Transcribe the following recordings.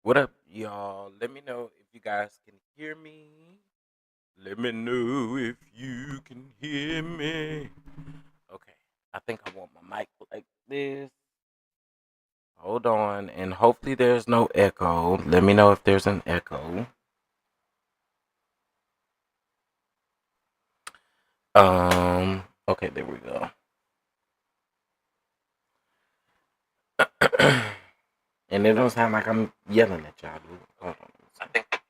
What up, y'all? Let me know if you guys can hear me. Let me know if you can hear me. Okay, I think I want my mic like this. Hold on, and hopefully there's no echo. Let me know if there's an echo. Okay, there we go. And it don't sound like I'm yelling at y'all. Hold on. I think.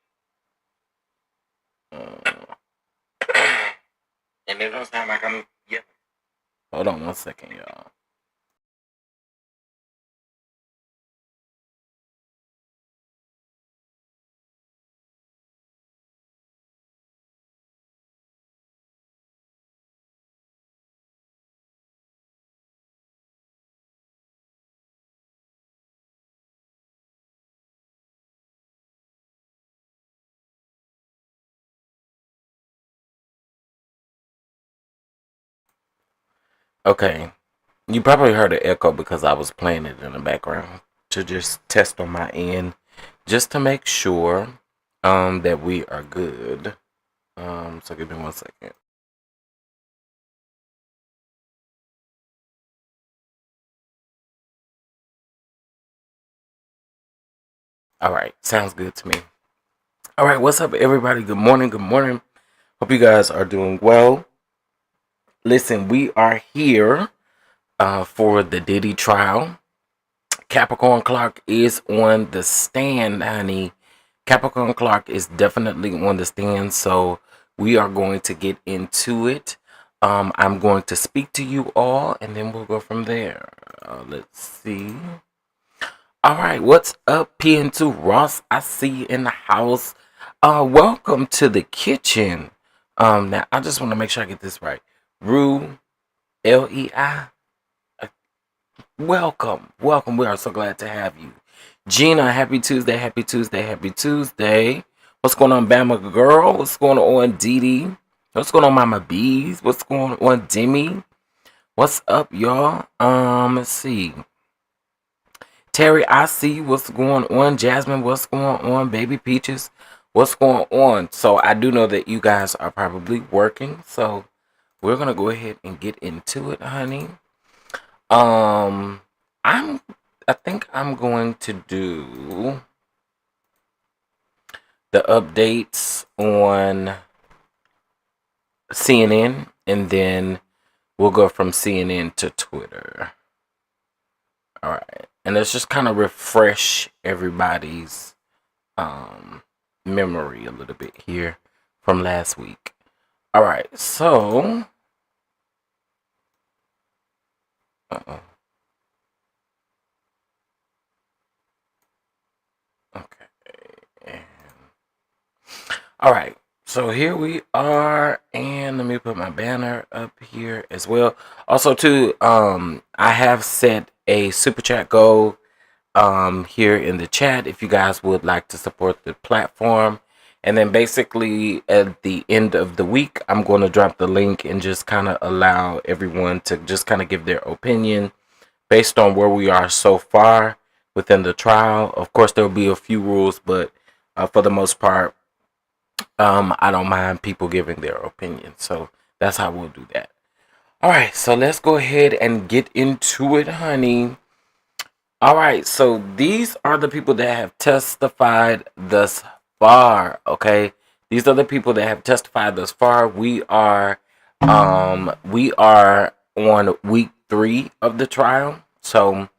And it don't sound like I'm yelling. Hold on 1 second, y'all. Okay, you probably heard an echo because I was playing it in the background to just test on my end, just to make sure that we are good. So give me 1 second. All right, sounds good to me. All right, what's up, everybody? Good morning. Good morning. Hope you guys are doing well. Listen, we are here for the Diddy trial. Capricorn Clark is on the stand, honey. Capricorn Clark is definitely on the stand, so we are going to get into it. I'm going to speak to you all, and then we'll go from there. Let's see. All right, what's up, PN2 Ross? I see you in the house. Welcome to the kitchen. Now I just want to make sure I get this right. Rue, Lei. Welcome. We are so glad to have you. Gina, happy Tuesday, happy Tuesday, happy Tuesday. What's going on, Bama Girl? What's going on, DiDDY? What's going on, Mama Bees? What's going on, Demi? What's up, y'all? Let's see. Terry, I see what's going on. Jasmine, what's going on? Baby Peaches, what's going on? So I do know that you guys are probably working, so we're gonna go ahead and get into it, honey. I think I'm going to do the updates on CNN, and then we'll go from CNN to Twitter. All right, and let's just kind of refresh everybody's memory a little bit here from last week. All right, so okay. All right, so here we are, and let me put my banner up here as well. Also, too, I have set a super chat goal here in the chat if you guys would like to support the platform. And then basically at the end of the week, I'm going to drop the link and just kind of allow everyone to just kind of give their opinion based on where we are so far within the trial. Of course, there will be a few rules, but for the most part, I don't mind people giving their opinion. So that's how we'll do that. All right, so let's go ahead and get into it, honey. All right, so these are the people that have testified thus far, okay? These are the people that have testified thus far. We are on week 3 of the trial. So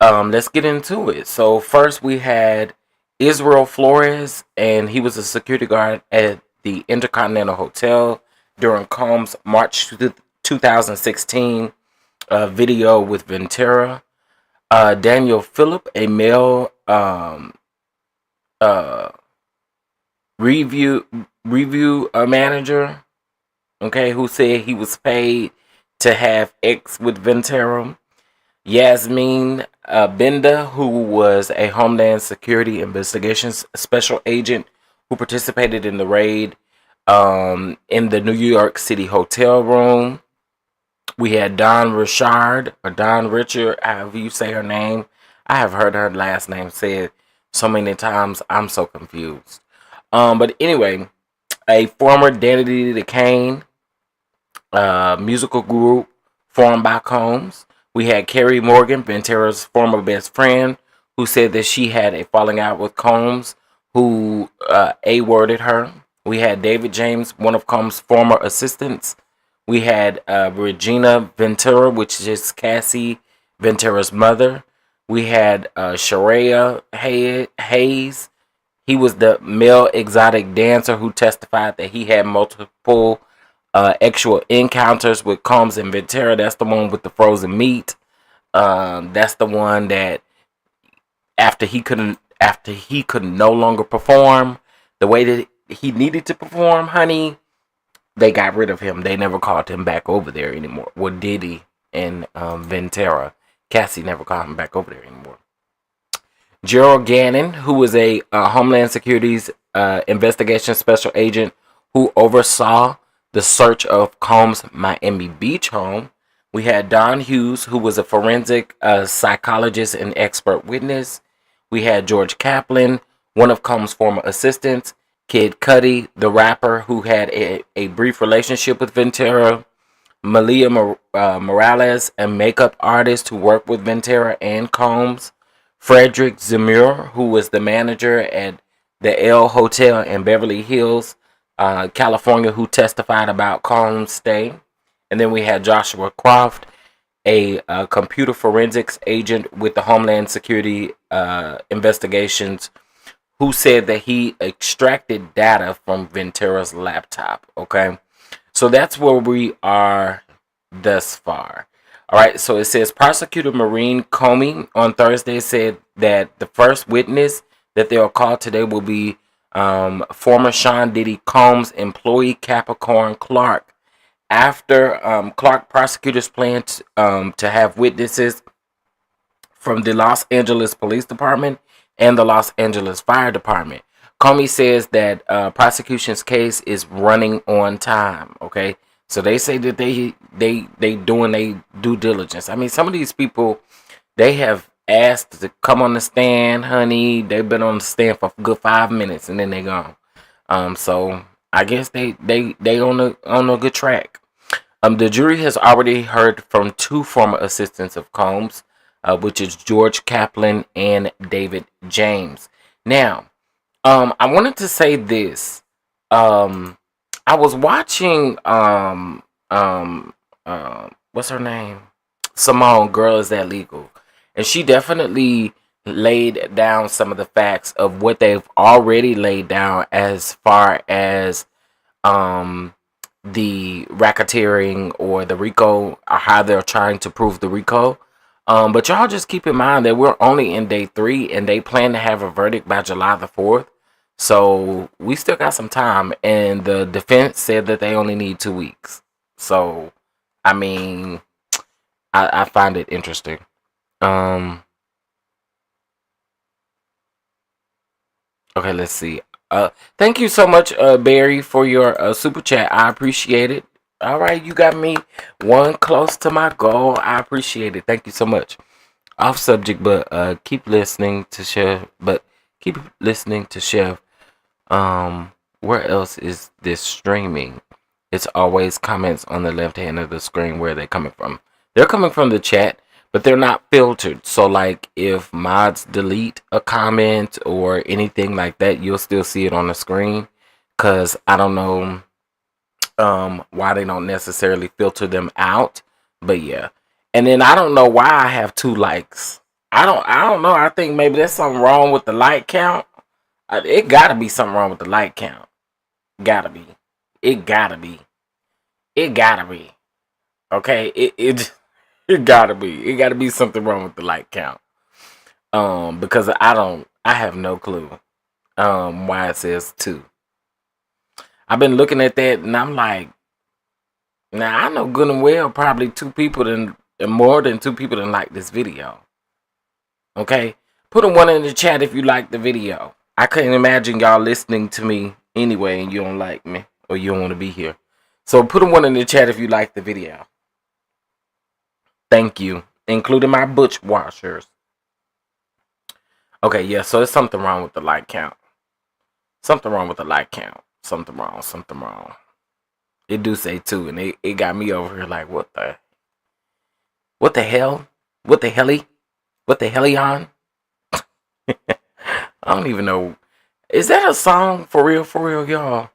let's get into it. So first we had Israel Flores, and he was a security guard at the Intercontinental Hotel during Combs' March 2016 video with Ventura. Daniel Phillip, a male review manager, okay, who said he was paid to have sex with Ventura. Yasmin Benda, who was a Homeland Security Investigations Special Agent who participated in the raid in the New York City hotel room. We had Don Richard, or Don Richard, however you say her name. I have heard her last name said so many times, I'm so confused. But anyway, a former Danny the Kane musical group formed by Combs. We had Carrie Morgan, Ventura's former best friend, who said that she had a falling out with Combs, who A-worded her. We had David James, one of Combs' former assistants. We had Regina Ventura, which is Cassie Ventura's mother. We had Sharia Hayes. He was the male exotic dancer who testified that he had multiple actual encounters with Combs and Ventura. That's the one with the frozen meat. That's the one that after he could no longer perform the way that he needed to perform, honey, they got rid of him. They never called him back over there anymore. Well, DIDDY and Ventura. Cassie never called him back over there anymore. Gerald Gannon, who was a Homeland Security's investigation special agent who oversaw the search of Combs' Miami Beach home. We had Don Hughes, who was a forensic psychologist and expert witness. We had George Kaplan, one of Combs' former assistants. Kid Cudi, the rapper who had a brief relationship with Ventura. Malia Morales, a makeup artist who worked with Ventura and Combs. Frederick Zemur, who was the manager at the L Hotel in Beverly Hills, California, who testified about Combs' stay. And then we had Joshua Croft, a computer forensics agent with the Homeland Security investigations, who said that he extracted data from Ventura's laptop. Okay, so that's where we are thus far. All right, so it says Prosecutor Maureen Comey on Thursday said that the first witness that they'll call today will be former Sean Diddy Combs employee Capricorn Clark. After Clark, prosecutors plan to have witnesses from the Los Angeles Police Department and the Los Angeles Fire Department. Comey says that prosecution's case is running on time. Okay, so they say that they doing their due diligence. I mean, some of these people, they have asked to come on the stand, honey. They've been on the stand for a good 5 minutes and then they gone. So I guess they on a good track. The jury has already heard from 2 former assistants of Combs, which is George Kaplan and David James. Now, I wanted to say this. I was watching what's her name? Simone, Girl, Is That Legal? And she definitely laid down some of the facts of what they've already laid down as far as the racketeering or the RICO, or how they're trying to prove the RICO. But y'all just keep in mind that we're only in day 3 and they plan to have a verdict by July the 4th. So we still got some time, and the defense said that they only need 2 weeks. So, I mean, I find it interesting. Okay, let's see. Thank you so much, Barry, for your super chat. I appreciate it. All right, you got me one close to my goal. I appreciate it. Thank you so much. Off subject, but keep listening to Chef. Where else is this streaming? It's always comments on the left hand of the screen. Where are they coming from? They're coming from the chat, but they're not filtered. So, like, if mods delete a comment or anything like that, you'll still see it on the screen. Cause I don't know why they don't necessarily filter them out. But yeah. And then I don't know why I have 2 likes. I don't know. I think maybe there's something wrong with the like count. It gotta be something wrong with the like count. Gotta be. It gotta be. It gotta be. Okay? It gotta be. It gotta be something wrong with the like count. Because I have no clue why it says 2. I've been looking at that and I'm like, now I know good and well probably 2 people and more than 2 people didn't like this video. Okay? Put a 1 in the chat if you like the video. I couldn't imagine y'all listening to me anyway and you don't like me or you don't want to be here. So put a 1 in the chat if you like the video. Thank you. Including my butch washers. Okay, yeah, so there's something wrong with the like count. Something wrong with the like count. Something wrong. It do say 2, and it got me over here like, what the hell? What the helly? What the hellion? I don't even know. Is that a song for real, y'all?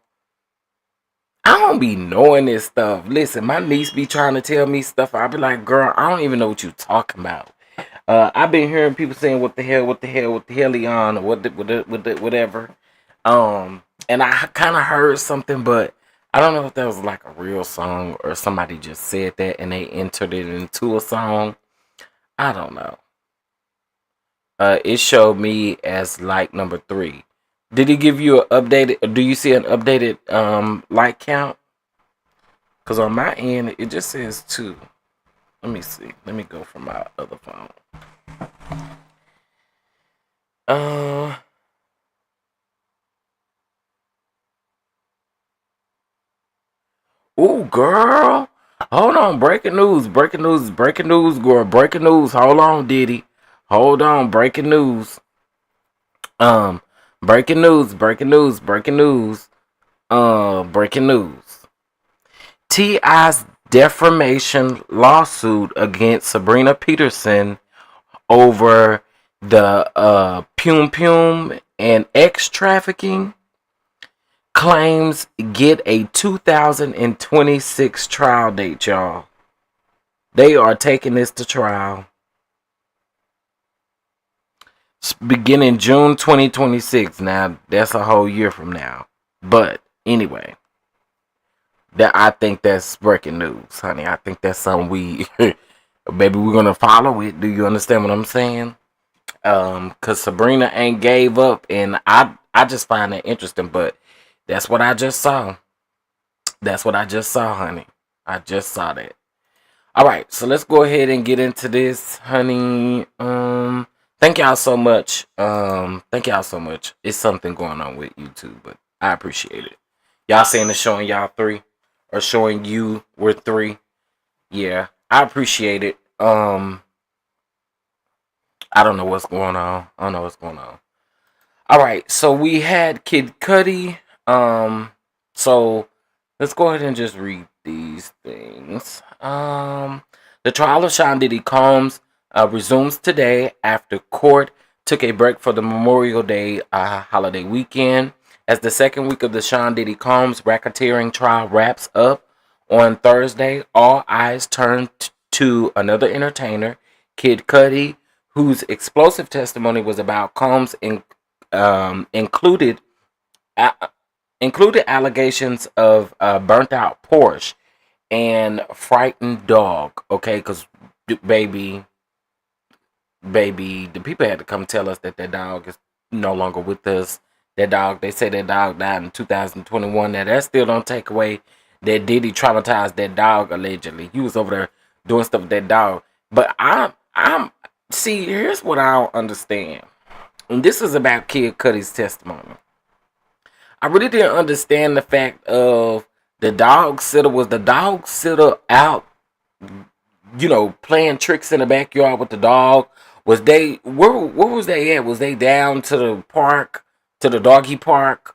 I don't be knowing this stuff. Listen, my niece be trying to tell me stuff. I be like, girl, I don't even know what you talking about. I've been hearing people saying, what the hell, hellion, or whatever. And I kind of heard something, but I don't know if that was like a real song or somebody just said that and they entered it into a song. I don't know. It showed me as like number 3. Did he give you an updated? Do you see an updated like count? Because on my end, it just says 2. Let me see. Let me go from my other phone. Ooh, girl. Hold on. Breaking news, girl. Breaking news. Hold on, Diddy. Hold on. Breaking news. Breaking news. Breaking news. T.I.'s defamation lawsuit against Sabrina Peterson over the Pum and X trafficking claims get a 2026 trial date, y'all. They are taking this to trial beginning June 2026. Now, that's a whole year from now. But anyway, I think that's breaking news, honey. I think that's something maybe we're going to follow it. Do you understand what I'm saying? Because Sabrina ain't gave up, and I just find that interesting, but that's what I just saw. That's what I just saw, honey. I just saw that. All right, so let's go ahead and get into this, honey. Thank y'all so much. It's something going on with YouTube, but I appreciate it. Y'all saying it's showing y'all 3 or showing you we're 3. Yeah, I appreciate it. I don't know what's going on. All right, so we had Kid Cudi. So let's go ahead and just read these things. The trial of Sean Diddy Combs resumes today after court took a break for the Memorial Day holiday weekend. As the second week of the Sean Diddy Combs racketeering trial wraps up on Thursday, all eyes turn to another entertainer, Kid Cudi, whose explosive testimony was about Combs included included allegations of burnt out Porsche and frightened dog. Okay, because baby, the people had to come tell us that that dog is no longer with us. That dog, they say that dog died in 2021. Now that still don't take away that Diddy traumatized that dog allegedly. He was over there doing stuff with that dog. But I'm see, here's what I don't understand. And this is about Kid Cudi's testimony. I really didn't understand the fact of the dog sitter. Was the dog sitter out, playing tricks in the backyard with the dog? Was they where was they at? Was they down to the park, to the doggy park,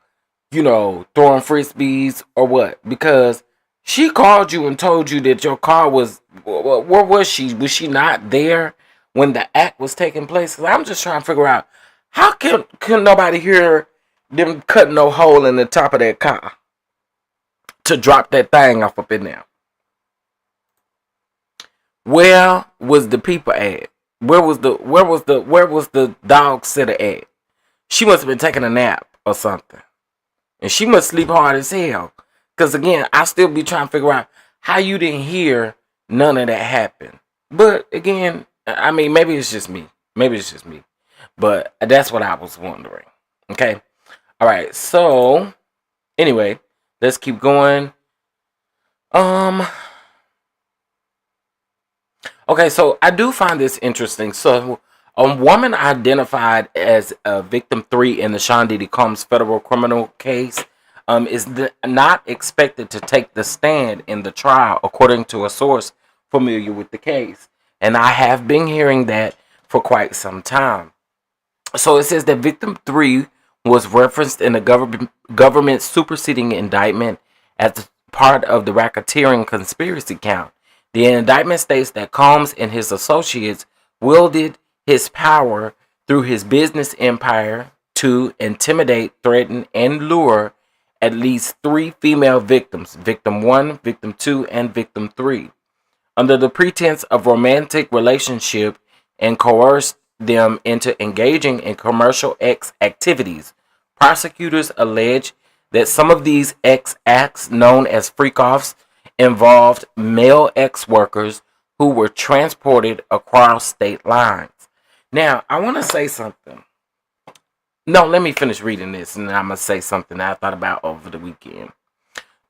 throwing frisbees or what? Because she called you and told you that your car was, where was she? Was she not there when the act was taking place? Cause I'm just trying to figure out how can nobody hear them cutting no hole in the top of that car to drop that thing off up in there. Where was the people at? Where was the dog sitter at? She must have been taking a nap or something. And she must sleep hard as hell. Cause again, I still be trying to figure out how you didn't hear none of that happen. But again, I mean, maybe it's just me. But that's what I was wondering. Okay. All right. So anyway, let's keep going. Okay, so I do find this interesting. So, a woman identified as victim 3 in the Sean Diddy Combs federal criminal case is not expected to take the stand in the trial, according to a source familiar with the case. And I have been hearing that for quite some time. So, it says that victim 3 was referenced in the government superseding indictment as part of the racketeering conspiracy count. The indictment states that Combs and his associates wielded his power through his business empire to intimidate, threaten, and lure at least 3 female victims, victim 1, victim 2, and victim 3, under the pretense of romantic relationship and coerced them into engaging in commercial X activities. Prosecutors allege that some of these X acts, known as freak-offs, involved male ex-workers who were transported across state lines. Now, I want to say something. No, let me finish reading this, and then I'm going to say something that I thought about over the weekend.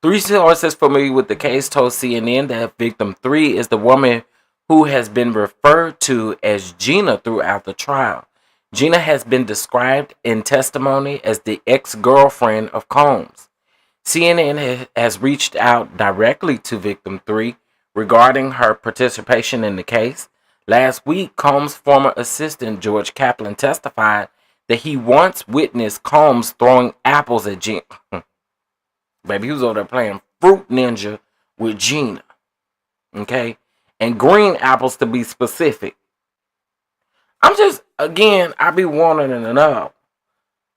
3 sources familiar with the case told CNN that victim 3 is the woman who has been referred to as Gina throughout the trial. Gina has been described in testimony as the ex-girlfriend of Combs. CNN has reached out directly to victim 3 regarding her participation in the case. Last week, Combs' former assistant George Kaplan testified that he once witnessed Combs throwing apples at Gina. Baby, he was over there playing Fruit Ninja with Gina. Okay? And green apples to be specific. I be wanting to know.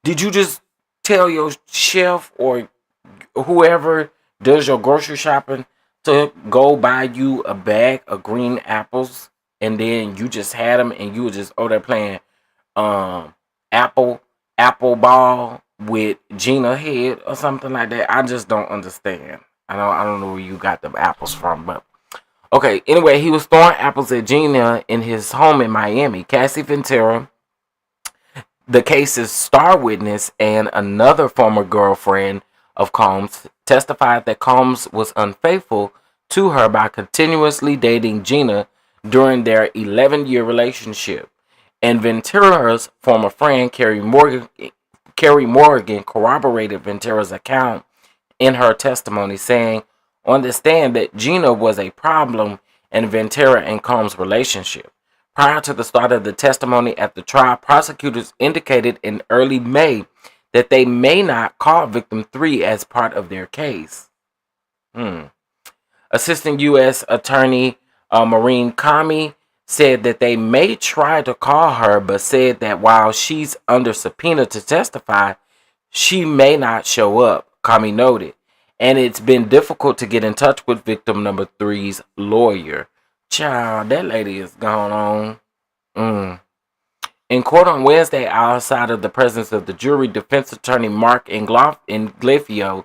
Did you just tell your chef or whoever does your grocery shopping to go buy you a bag of green apples, and then you just had them and you were just over there playing apple ball with Gina head or something like that? I just don't understand. I don't know where you got them apples from, but okay. Anyway, he was throwing apples at Gina in his home in Miami. Cassie Ventura, the case's star witness and another former girlfriend of Combs, testified that Combs was unfaithful to her by continuously dating Gina during their 11-year relationship. And Ventura's former friend, Carrie Morgan, corroborated Ventura's account in her testimony, saying on the stand that Gina was a problem in Ventura and Combs' relationship. Prior to the start of the testimony at the trial, prosecutors indicated in early May that they may not call victim 3 as part of their case. Assistant U.S. Attorney Maureen Comey said that they may try to call her, but said that while she's under subpoena to testify, she may not show up, Comey noted. And it's been difficult to get in touch with victim number 3's lawyer. Child, that lady is gone on. In court on Wednesday, outside of the presence of the jury, defense attorney Mark Inglifio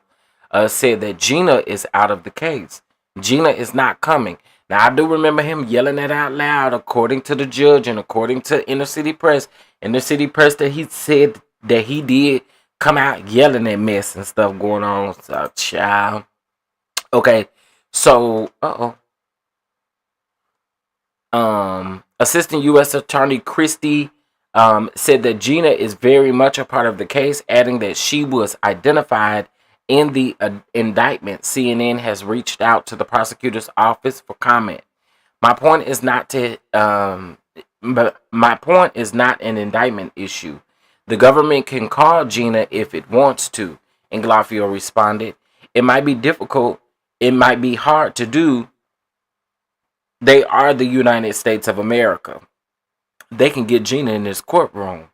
said that Gina is out of the case. Gina is not coming. Now, I do remember him yelling that out loud, according to the judge and according to Inner City Press. Inner City Press, that he said that he did come out yelling at mess and stuff going on. So, child. Okay, so, Assistant U.S. Attorney Christie said that Gina is very much a part of the case, adding that she was identified in the indictment. CNN has reached out to the prosecutor's office for comment. My point is not an indictment issue. The government can call Gina if it wants to, Inglafio responded. It might be difficult. It might be hard to do. They are the United States of America. They can get Gina in this courtroom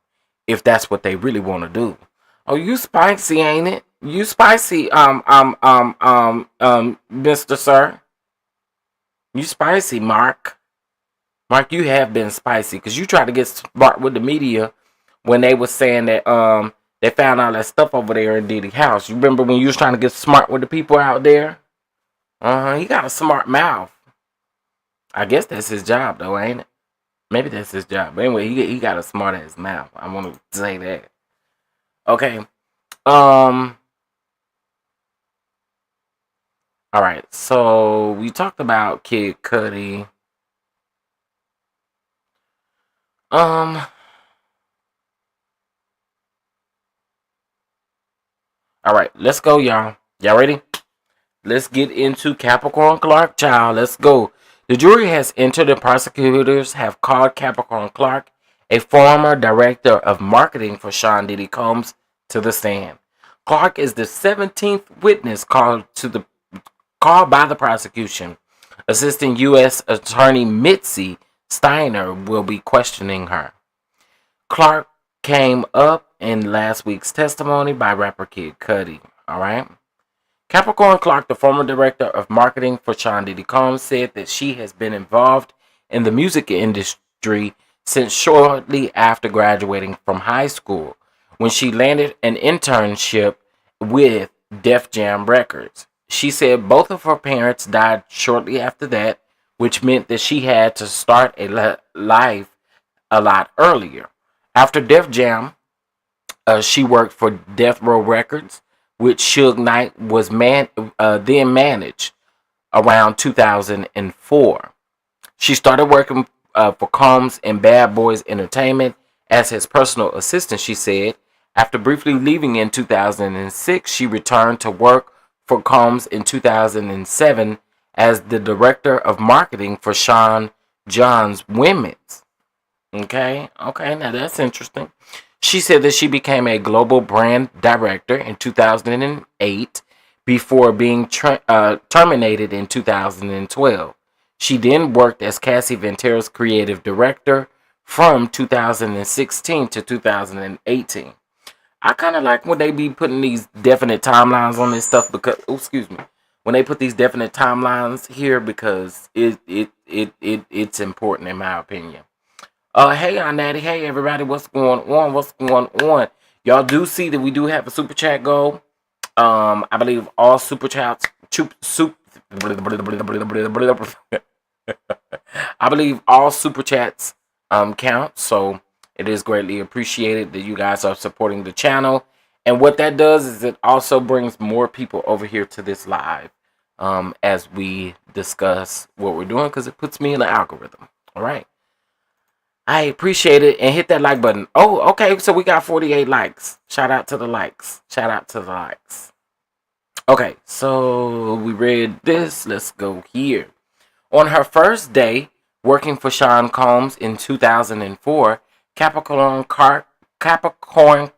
if that's what they really want to do. Oh, you spicy, ain't it? You spicy, Mr. Sir. You spicy, Mark. Mark, you have been spicy because you tried to get smart with the media when they were saying that they found all that stuff over there in Diddy's house. You remember when you was trying to get smart with the people out there? He got a smart mouth. I guess that's his job, though, ain't it? Maybe that's his job. But anyway, he got a smart ass mouth. I want to say that. Okay. All right. So we talked about Kid Cudi. All right. Let's go, y'all. Y'all ready? Let's get into Capricorn Clark, child. Let's go. The jury has entered and prosecutors have called Capricorn Clark, a former director of marketing for Sean Diddy Combs, to the stand. Clark is the 17th witness called by the prosecution. Assistant U.S. Attorney Mitzi Steiner will be questioning her. Clark came up in last week's testimony by rapper Kid Cudi. All right. Capricorn Clark, the former director of marketing for Sean Diddy Combs, said that she has been involved in the music industry since shortly after graduating from high school, when she landed an internship with Def Jam Records. She said both of her parents died shortly after that, which meant that she had to start a life a lot earlier. After Def Jam, she worked for Death Row Records, which Suge Knight was then managed around 2004. She started working for Combs and Bad Boys Entertainment as his personal assistant, she said. After briefly leaving in 2006, she returned to work for Combs in 2007 as the director of marketing for Sean John's Women's. Okay, now that's interesting. She said that she became a global brand director in 2008 before being terminated in 2012. She then worked as Cassie Ventura's creative director from 2016 to 2018. I kind of like when they be putting these definite timelines on this stuff because, when they put these definite timelines here because it's important in my opinion. Hey, Aunt Natty. Hey, everybody. What's going on? Y'all do see that we do have a super chat goal. I believe all super chats. I believe all super chats count. So it is greatly appreciated that you guys are supporting the channel. And what that does is it also brings more people over here to this live as we discuss what we're doing because it puts me in the algorithm. All right. I appreciate it and hit that like button. Oh, okay. So we got 48 likes. Shout out to the likes. Okay, so we read this. Let's go here. On her first day working for Sean Combs in 2004, Capricorn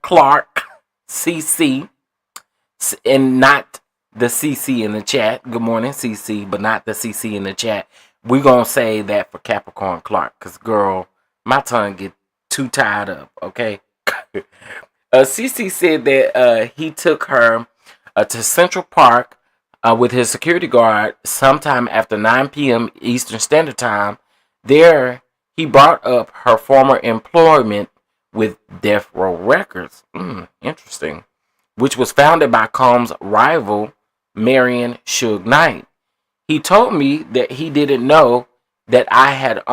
Clark, CC, and not the CC in the chat. Good morning, CC, but not the CC in the chat. We're going to say that for Capricorn Clark because, girl, my tongue get too tied up, okay? CC said that he took her to Central Park with his security guard sometime after 9 p.m. Eastern Standard Time. There, he brought up her former employment with Death Row Records. Interesting. Which was founded by Combs' rival, Marion Suge Knight. He told me that he didn't know that I had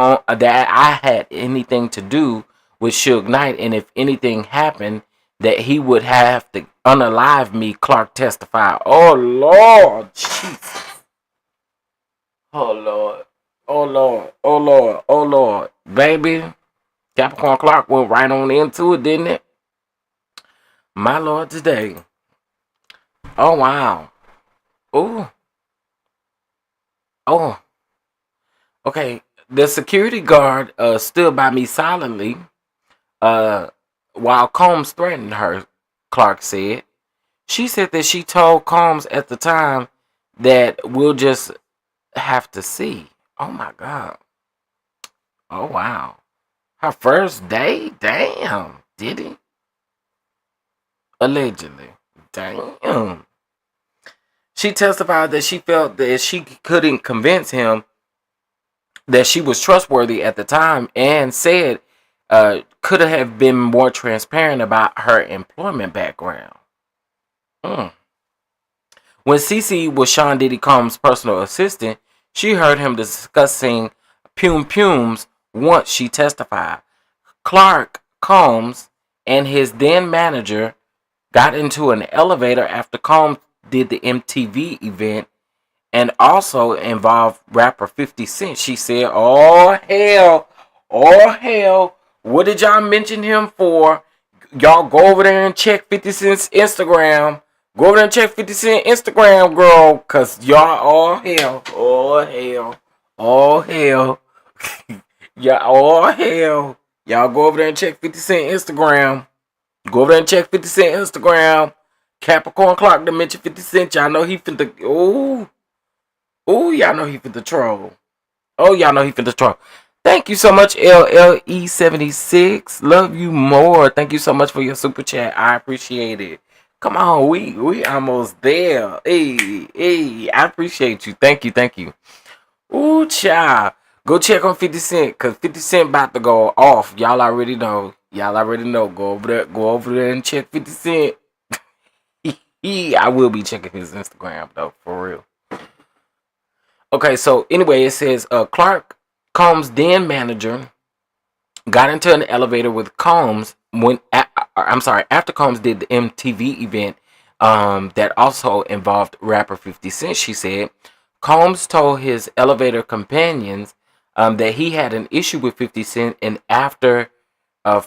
anything to do with Suge Knight, and if anything happened, that he would have to unalive me. Clark testified. Oh Lord, Jesus. Oh Lord. Oh Lord. Oh Lord. Oh Lord. Baby, Capricorn Clark went right on into it, didn't it? My Lord, today. Oh wow. Oh. Oh. Okay. The security guard stood by me silently while Combs threatened her, Clark said. She said that she told Combs at the time that we'll just have to see. Oh my God. Oh wow. Her first day? Damn. Did he? Allegedly. Damn. She testified that she felt that she couldn't convince him that she was trustworthy at the time, and said could have been more transparent about her employment background. When Cece was Sean Diddy Combs' personal assistant, she heard him discussing Pumes once she testified. Clark Combs and his then manager got into an elevator after Combs did the MTV event, and also involved rapper 50 Cent. She said, oh hell, what did y'all mention him for? Y'all go over there and check 50 Cent's Instagram. Go over there and check 50 Cent Instagram, girl, cause y'all, oh hell, yeah, oh hell, y'all go over there and check 50 Cent Instagram. Go over there and check 50 Cent Instagram. Capricorn Clark to mention 50 Cent. Y'all know he finna, y'all know he finna troll. Oh, y'all know he finna troll. Thank you so much, LLE76. Love you more. Thank you so much for your super chat. I appreciate it. Come on, we almost there. Hey, I appreciate you. Thank you. Ooh, child. Go check on 50 Cent, because 50 Cent about to go off. Y'all already know. Go over there and check 50 Cent. I will be checking his Instagram, though, for real. Okay, so anyway, it says Clark Combs' then manager got into an elevator with Combs after Combs did the MTV event that also involved rapper 50 Cent. She said Combs told his elevator companions that he had an issue with 50 Cent, and after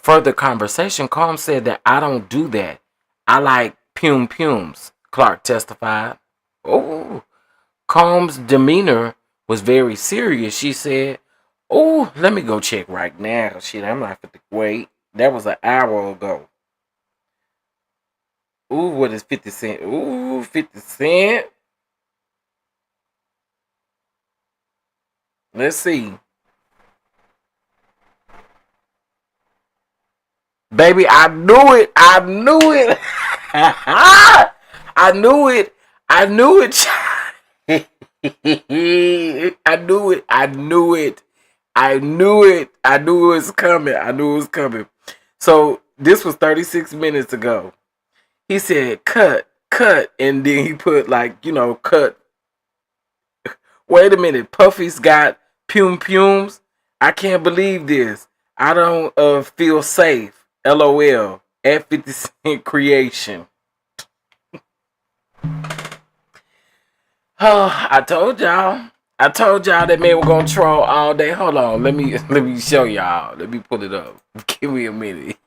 further conversation, Combs said that I don't do that. I like Pumes. Clark testified. Oh. Combs' demeanor was very serious. She said, oh, let me go check right now. Shit, I'm not fit to wait. That was an hour ago. Ooh, what is 50 Cent? Ooh, 50 Cent. Let's see. Baby, I knew it. I knew it. I knew it. I knew it. I knew it. I knew it. I knew it. I knew it was coming. I knew it was coming. So this was 36 minutes ago. He said, cut. And then he put cut. Wait a minute. Puffy's got pumes. I can't believe this. I don't feel safe. LOL. At 50 Cent Creation. Oh, I told y'all that man was gonna troll all day. Hold on, let me show y'all. Let me pull it up. Give me a minute.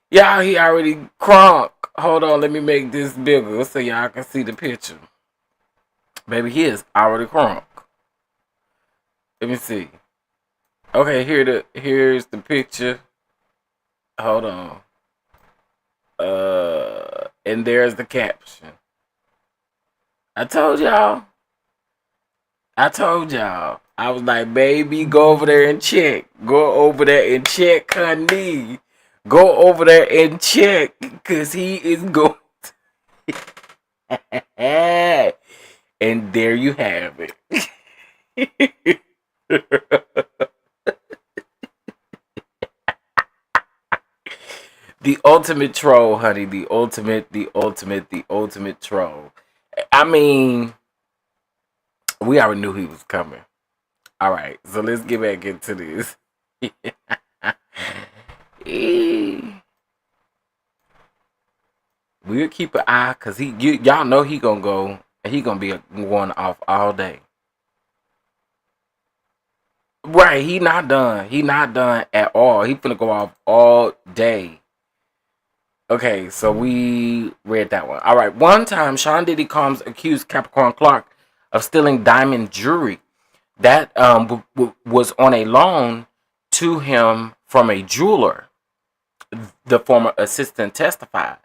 Y'all, he already crunk. Hold on, let me make this bigger so y'all can see the picture. Baby, he is already crunk. Let me see. Okay, here's the picture. Hold on. And there's the caption. I told y'all. I was like, baby, go over there and check. Go over there and check, honey. Go over there and check. Because he is going. And And there you have it. The ultimate troll, honey. The ultimate troll. I mean, we already knew he was coming. All right, so let's get back into this. We'll keep an eye, cause y'all know he gonna go, and he gonna be going off all day. Right, he not done. He not done at all. He finna go off all day. Okay, so we read that one. All right, one time Sean Diddy Combs accused Capricorn Clark of stealing diamond jewelry that was on a loan to him from a jeweler. The former assistant testified.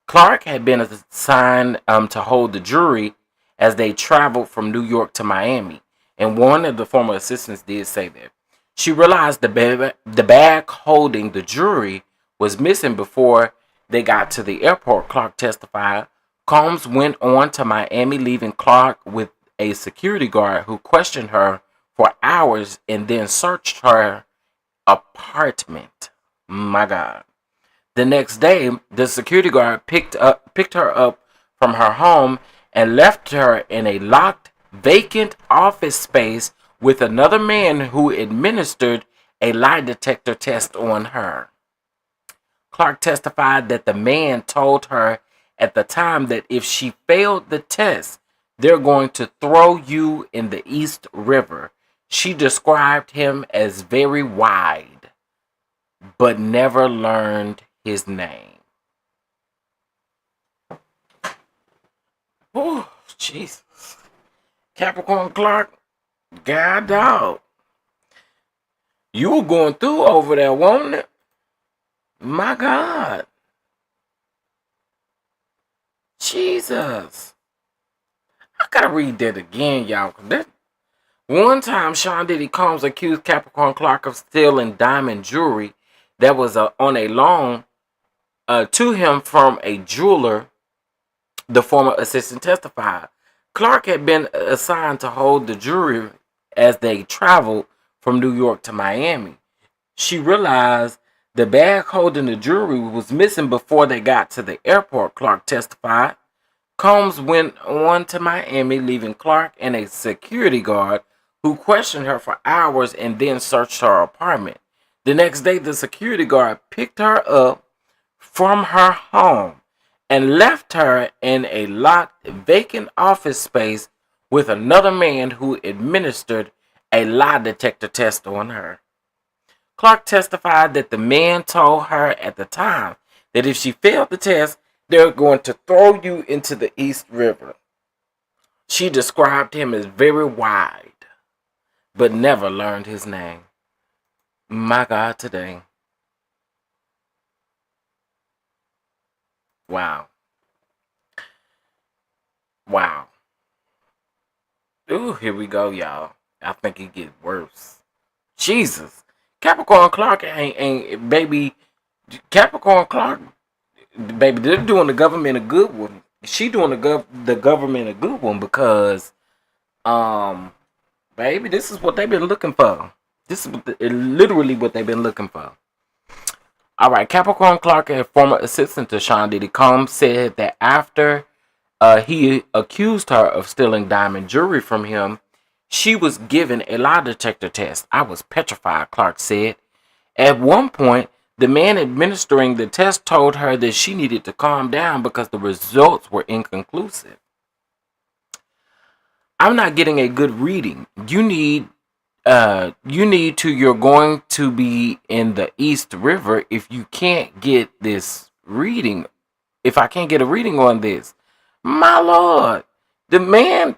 Clark had been assigned to hold the jury as they traveled from New York to Miami, and one of the former assistants did say that. She realized the bag holding the jury was missing before they got to the airport, Clark testified. Combs went on to Miami, leaving Clark with a security guard who questioned her for hours and then searched her apartment. My God. The next day, the security guard picked her up from her home and left her in a locked, vacant office space with another man who administered a lie detector test on her. Clark testified that the man told her at the time that if she failed the test, they're going to throw you in the East River. She described him as very wide, but never learned his name. Oh, Jesus. Capricorn Clark, God dog. You were going through over there, wasn't it? My God. Jesus. I gotta read that again, y'all. One time, Sean Diddy Combs accused Capricorn Clark of stealing diamond jewelry that was on a loan to him from a jeweler, the former assistant testified. Clark had been assigned to hold the jury as they traveled from New York to Miami. She realized the bag holding the jewelry was missing before they got to the airport, Clark testified. Combs went on to Miami, leaving Clark and a security guard who questioned her for hours and then searched her apartment. The next day, the security guard picked her up from her home and left her in a locked, vacant office space with another man who administered a lie detector test on her. Clark testified that the man told her at the time that if she failed the test, they're going to throw you into the East River. She described him as very wide, but never learned his name. My God, today. Wow. Wow. Ooh, here we go, y'all. I think it gets worse. Jesus. Capricorn Clark ain't baby. Capricorn Clark, baby, they're doing the government a good one. She doing the government a good one because, baby, this is what they've been looking for. This is literally what they've been looking for. All right, Capricorn Clark, a former assistant to Sean Diddy Combs, said that after he accused her of stealing diamond jewelry from him, she was given a lie detector test. I was petrified, Clark said. At one point, the man administering the test told her that she needed to calm down because the results were inconclusive. I'm not getting a good reading. You're going to be in the East River if you can't get this reading. If I can't get a reading on this, my Lord, the man,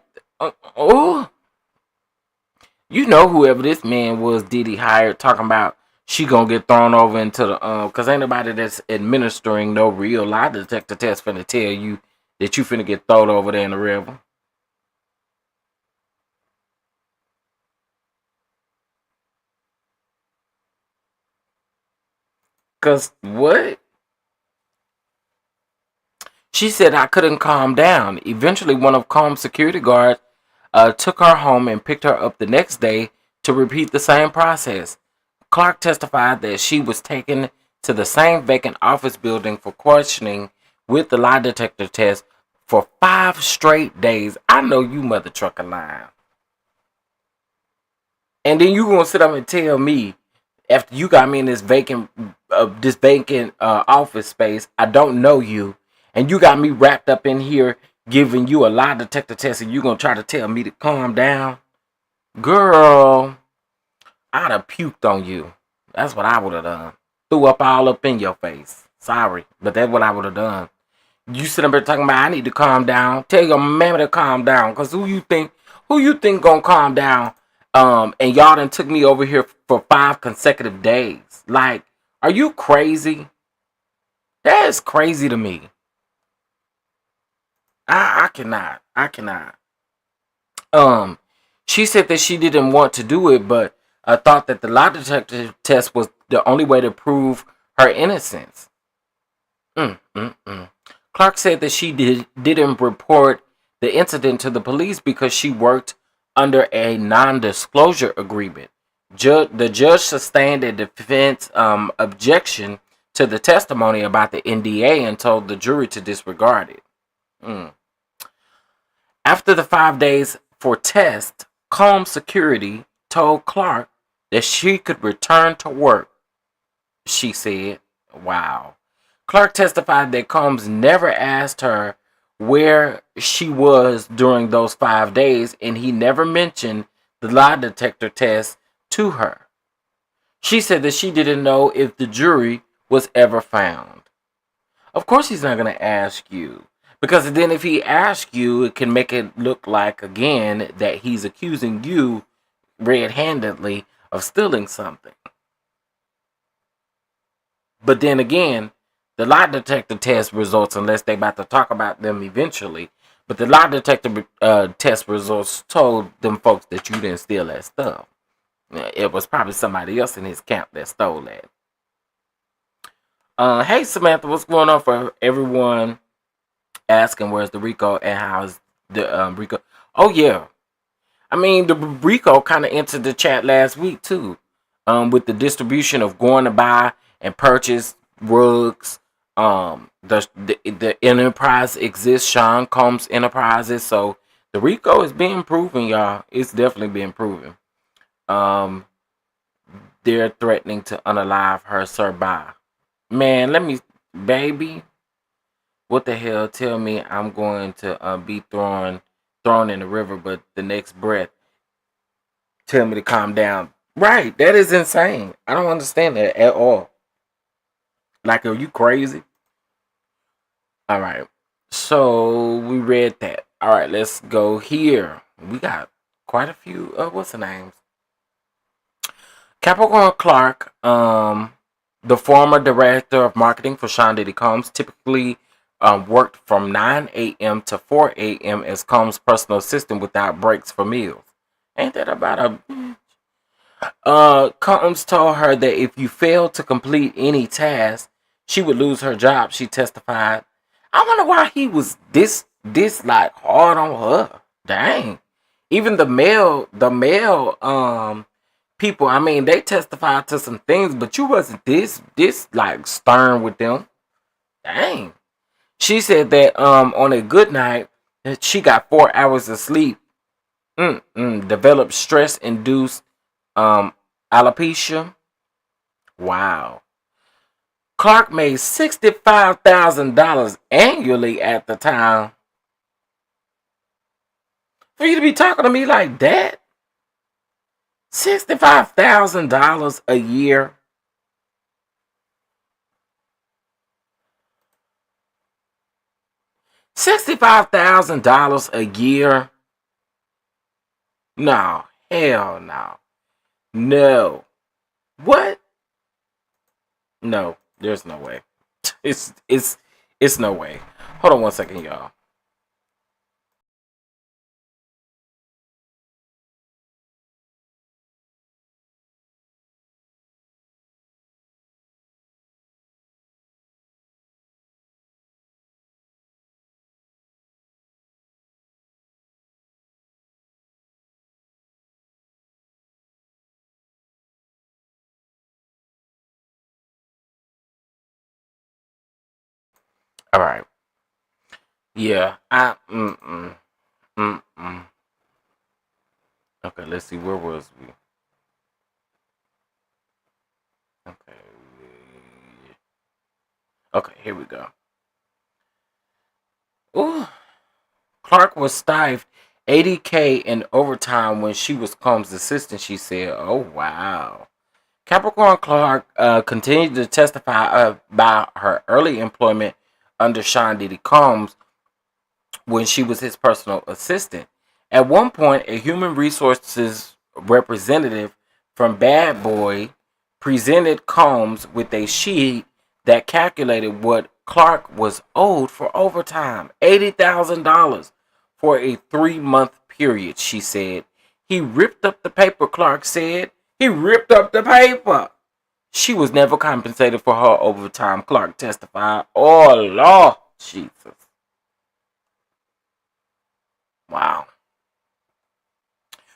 you know whoever this man was, Diddy hired, talking about she gonna get thrown over into the cause ain't nobody that's administering no real lie detector test finna tell you that you finna get thrown over there in the river. Cause what? She said I couldn't calm down. Eventually one of Combs' security guards took her home and picked her up the next day to repeat the same process. Clark testified that she was taken to the same vacant office building for questioning with the lie detector test for 5 straight days. I know you mother trucker lying. And then you gonna sit up and tell me after you got me in this vacant office space, I don't know you, and you got me wrapped up in here giving you a lie detector test, and you gonna try to tell me to calm down, girl? I'd have puked on you. That's what I would have done. Threw all up in your face. Sorry, but that's what I would have done. You sit up there talking about I need to calm down. Tell your mammy to calm down. Cause who you think gonna calm down? And y'all done took me over here for 5 consecutive days. Like, are you crazy? That is crazy to me. I cannot. I cannot. She said that she didn't want to do it, but thought that the lie detector test was the only way to prove her innocence. Clark said that she didn't report the incident to the police because she worked under a non-disclosure agreement. The judge sustained a defense objection to the testimony about the NDA and told the jury to disregard it. After the 5 days for test, Calm Security told Clark that she could return to work. She said, wow. Clark testified that Combs never asked her where she was during those 5 days, and he never mentioned the lie detector test to her. She said that she didn't know if the jury was ever found. Of course he's not going to ask you. Because then if he asks you, it can make it look like, again, that he's accusing you red-handedly of stealing something. But then again, the lie detector test results, unless they about to talk about them eventually, but the lie detector test results told them folks that you didn't steal that stuff. It was probably somebody else in his camp that stole that. Hey Samantha, what's going on for everyone asking where's the Rico and how's the Rico? Oh yeah, I mean the Rico kind of entered the chat last week too, with the distribution of going to buy and purchase rugs. The enterprise exists, Sean Combs Enterprises, so the Rico is being proven, y'all. It's definitely being proven. They're threatening to unalive her, Sir Ba. Man, let me, baby. What the hell? Tell me I'm going to be thrown in the river, but the next breath tell me to calm down. Right, that is insane. I don't understand that at all. Like, are you crazy? All right. So we read that. All right, let's go here. We got quite a few. What's the names? Capricorn Clark, the former director of marketing for Sean Diddy Combs, typically worked from 9 a.m. to 4 a.m. as Combs' personal assistant without breaks for meals. Ain't that about a... Combs told her that if you failed to complete any task, she would lose her job, she testified. I wonder why he was this like hard on her. Dang. Even the male people, I mean, they testified to some things, but you wasn't this like stern with them. Dang. She said that on a good night that she got 4 hours of sleep. Developed stress induced alopecia. Wow. Clark made $65,000 annually at the time. For you to be talking to me like that? $65,000 a year. $65,000 a year? No. Hell no. No. What? No. There's no way. It's no way. Hold on one second, y'all. All right. Yeah. Okay, let's see. Where was we? Okay. Okay, here we go. Ooh. Clark was stifled $80K in overtime when she was Combs' assistant, she said. Oh, wow. Capricorn Clark continued to testify about her early employment under Sean Diddy Combs when she was his personal assistant. At one point, a human resources representative from Bad Boy presented Combs with a sheet that calculated what Clark was owed for overtime, $80,000 for a 3-month period, she said. He ripped up the paper, Clark said. He ripped up the paper. She was never compensated for her overtime, Clark testified. Oh, Lord Jesus. Wow.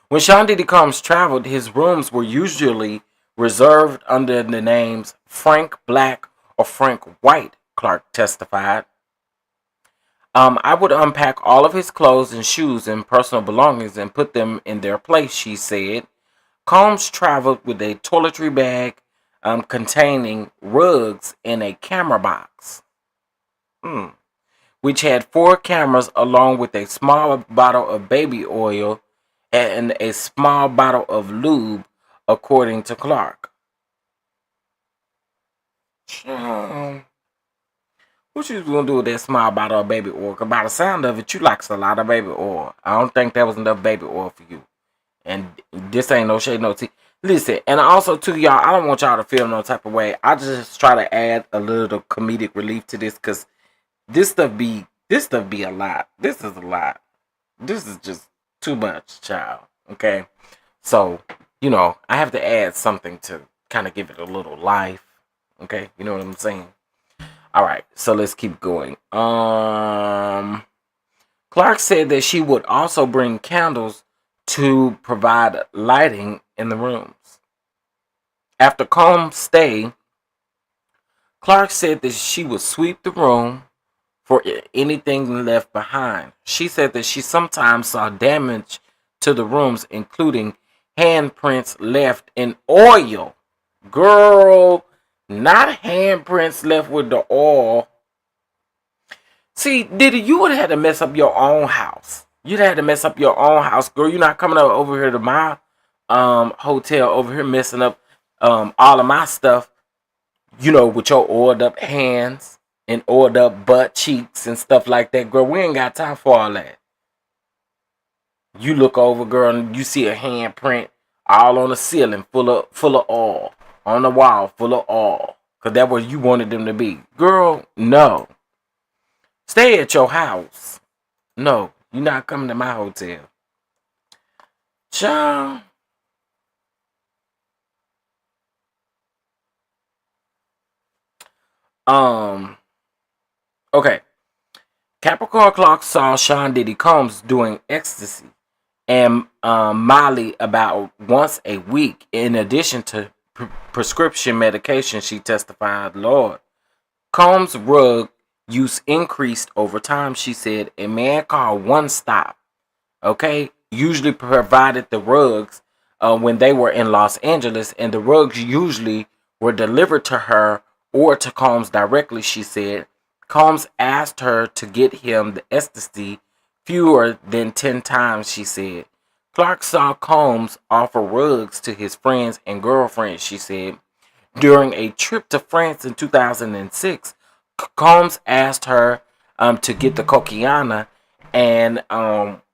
When Sean Diddy Combs traveled, his rooms were usually reserved under the names Frank Black or Frank White, Clark testified. I would unpack all of his clothes and shoes and personal belongings and put them in their place, she said. Combs traveled with a toiletry bag containing rugs in a camera box, which had 4 cameras along with a small bottle of baby oil and a small bottle of lube, according to Clark. What you was gonna do with that small bottle of baby oil? Cause by the sound of it, you likes a lot of baby oil. I don't think that was enough baby oil for you. And this ain't no shade, no tea. Listen, and also too, y'all, I don't want y'all to feel no type of way. I just try to add a little comedic relief to this, cause this stuff be a lot. This is a lot. This is just too much, child. Okay, so I have to add something to kind of give it a little life. Okay, you know what I'm saying? All right, so let's keep going. Clark said that she would also bring candles to provide lighting in the rooms. After Combs' stay, Clark said that she would sweep the room for anything left behind. She said that she sometimes saw damage to the rooms, including handprints left in oil. Girl, not handprints left with the oil. See, Diddy, you would have had to mess up your own house. You'd have had to mess up your own house. Girl, you're not coming over here to my hotel over here messing up all of my stuff, with your oiled up hands and oiled up butt cheeks and stuff like that. Girl, we ain't got time for all that. You look over, girl, and you see a handprint all on the ceiling full of oil. On the wall full of oil. Because that's what you wanted them to be. Girl, no. Stay at your house. No, you're not coming to my hotel. Child. Okay. Capricorn Clark saw Sean Diddy Combs doing ecstasy and Molly about once a week, in addition to prescription medication, she testified. Lord. Combs' rug use increased over time, she said. A man called One Stop, usually provided the rugs when they were in Los Angeles, and the rugs usually were delivered to her or to Combs directly, she said. Combs asked her to get him the ecstasy fewer than 10 times, she said. Clark saw Combs offer rugs to his friends and girlfriends, she said. During a trip to France in 2006, Combs asked her to get the cocaine, and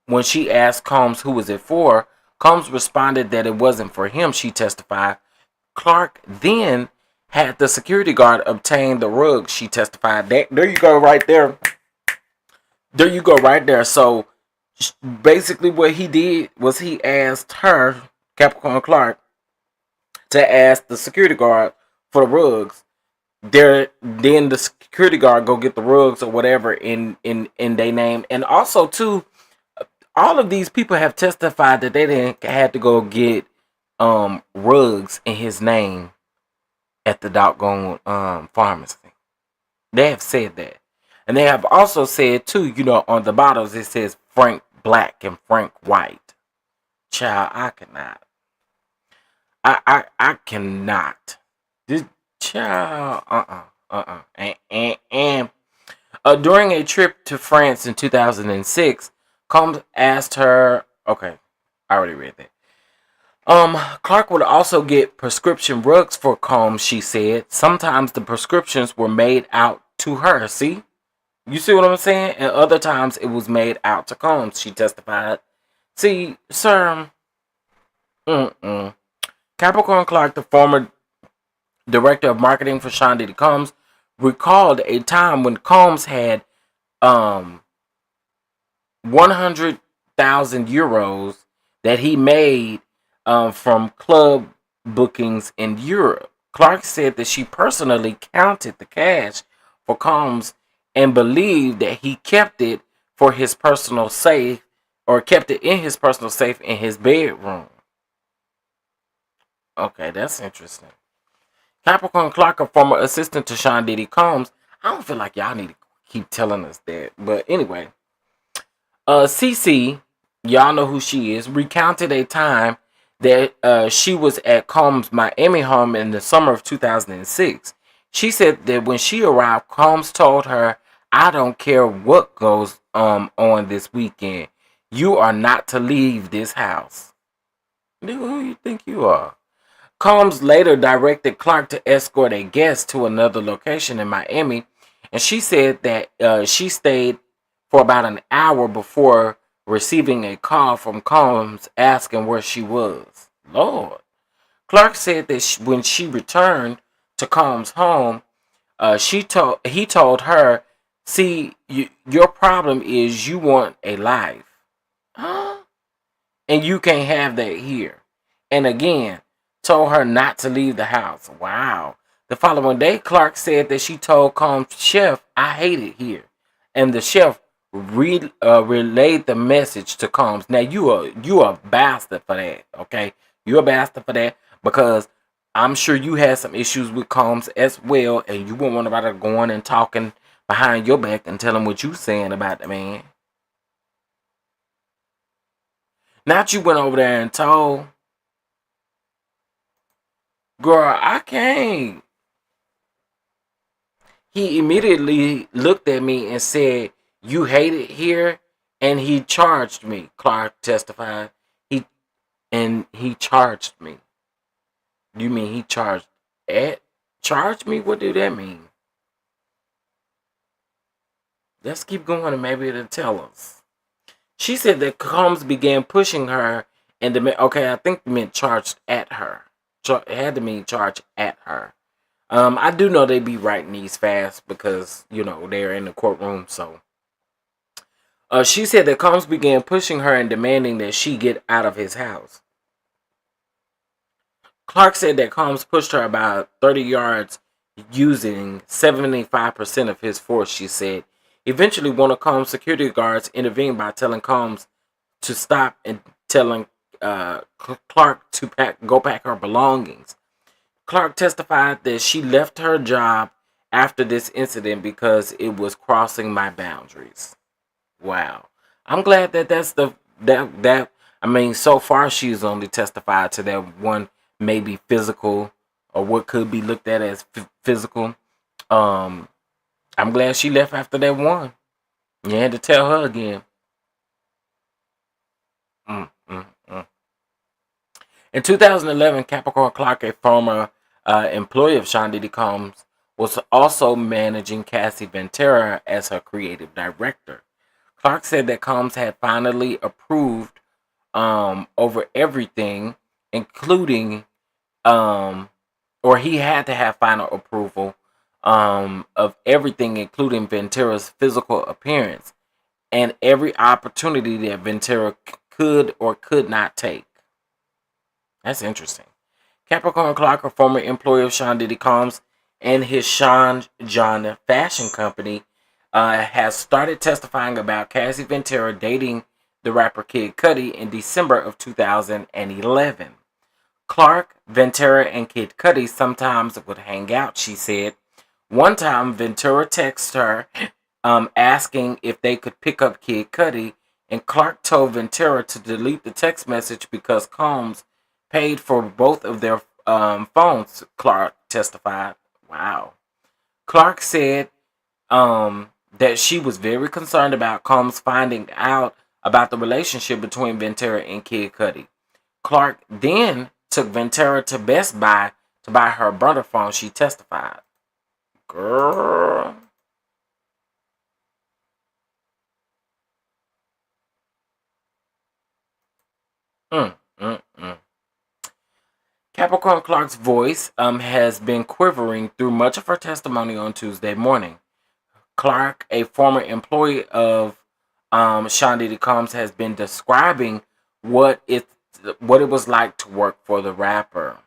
when she asked Combs who was it for, Combs responded that it wasn't for him, she testified. Clark then had the security guard obtain the rug, she testified. There you go right there. There you go right there. So basically what he did was he asked her, Capricorn Clark, to ask the security guard for the rugs. Then the security guard go get the rugs or whatever in their name. And also too, all of these people have testified that they didn't had to go get rugs in his name at the doggone pharmacy. They have said that. And they have also said too, on the bottles it says Frank Black and Frank White. Child, I cannot. I cannot. This child, and during a trip to France in 2006, Combs asked her. Okay, I already read that. Clark would also get prescription drugs for Combs. She said sometimes the prescriptions were made out to her. See, you see what I'm saying? And other times it was made out to Combs. She testified. See, sir. Capricorn Clark, the former director of marketing for Sean Diddy Combs, recalled a time when Combs had 100,000 euros that he made from club bookings in Europe. Clark said that she personally counted the cash for Combs and believed that he kept it for his personal safe, or kept it in his personal safe in his bedroom. Okay, that's interesting. Capricorn Clark, a former assistant to Sean Diddy Combs. I don't feel like y'all need to keep telling us that. But anyway, CC, y'all know who she is, recounted a time that she was at Combs' Miami home in the summer of 2006. She said that when she arrived, Combs told her, "I don't care what goes on this weekend. You are not to leave this house." Nigga, who you think you are? Combs later directed Clark to escort a guest to another location in Miami, and she said that she stayed for about an hour before receiving a call from Combs asking where she was. Lord. Clark said that when she returned to Combs' home, he told her, "See, your problem is you want a life. Huh? And you can't have that here." And again, told her not to leave the house. Wow. The following day, Clark said that she told Combs' chef, "I hate it here." And the chef relayed the message to Combs. Now, you are a bastard for that, okay? You're a bastard for that because I'm sure you had some issues with Combs as well, and you won't want nobody going and talking behind your back and telling what you saying about the man. Not you went over there and told. Girl, I can't. He immediately looked at me and said, "You hate it here?" And he charged me, Clark testified. He charged me. You mean he charged me? What do that mean? Let's keep going and maybe it'll tell us. She said that Combs began pushing her and okay, I think it meant charged at her. It had to mean charged at her. I do know they be writing these fast because, they're in the courtroom, so. She said that Combs began pushing her and demanding that she get out of his house. Clark said that Combs pushed her about 30 yards using 75% of his force, she said. Eventually, one of Combs' security guards intervened by telling Combs to stop and telling Clark to go pack her belongings. Clark testified that she left her job after this incident because it was crossing my boundaries. Wow. I'm glad that so far she's only testified to that one maybe physical or what could be looked at as physical. I'm glad she left after that one. You had to tell her again. In 2011, Capricorn Clark, a former employee of Sean Diddy Combs, was also managing Cassie Ventura as her creative director. Clark said that Combs had finally approved over everything, including, or he had to have final approval of everything, including Ventura's physical appearance and every opportunity that Ventura could or could not take. That's interesting. Capricorn Clark, a former employee of Sean Diddy Combs and his Sean John fashion company, has started testifying about Cassie Ventura dating the rapper Kid Cudi in December of 2011. Clark, Ventura, and Kid Cudi sometimes would hang out, she said. One time, Ventura texted her asking if they could pick up Kid Cudi, and Clark told Ventura to delete the text message because Combs paid for both of their phones, Clark testified. Wow. Clark said that she was very concerned about Combs finding out about the relationship between Ventura and Kid Cudi. Clark then took Ventura to Best Buy to buy her a burner phone, she testified. Girl. Mm, mm, mm. Capricorn Clark's voice has been quivering through much of her testimony on Tuesday morning. Clark, a former employee of Sean Diddy Combs, has been describing what it was like to work for the rapper.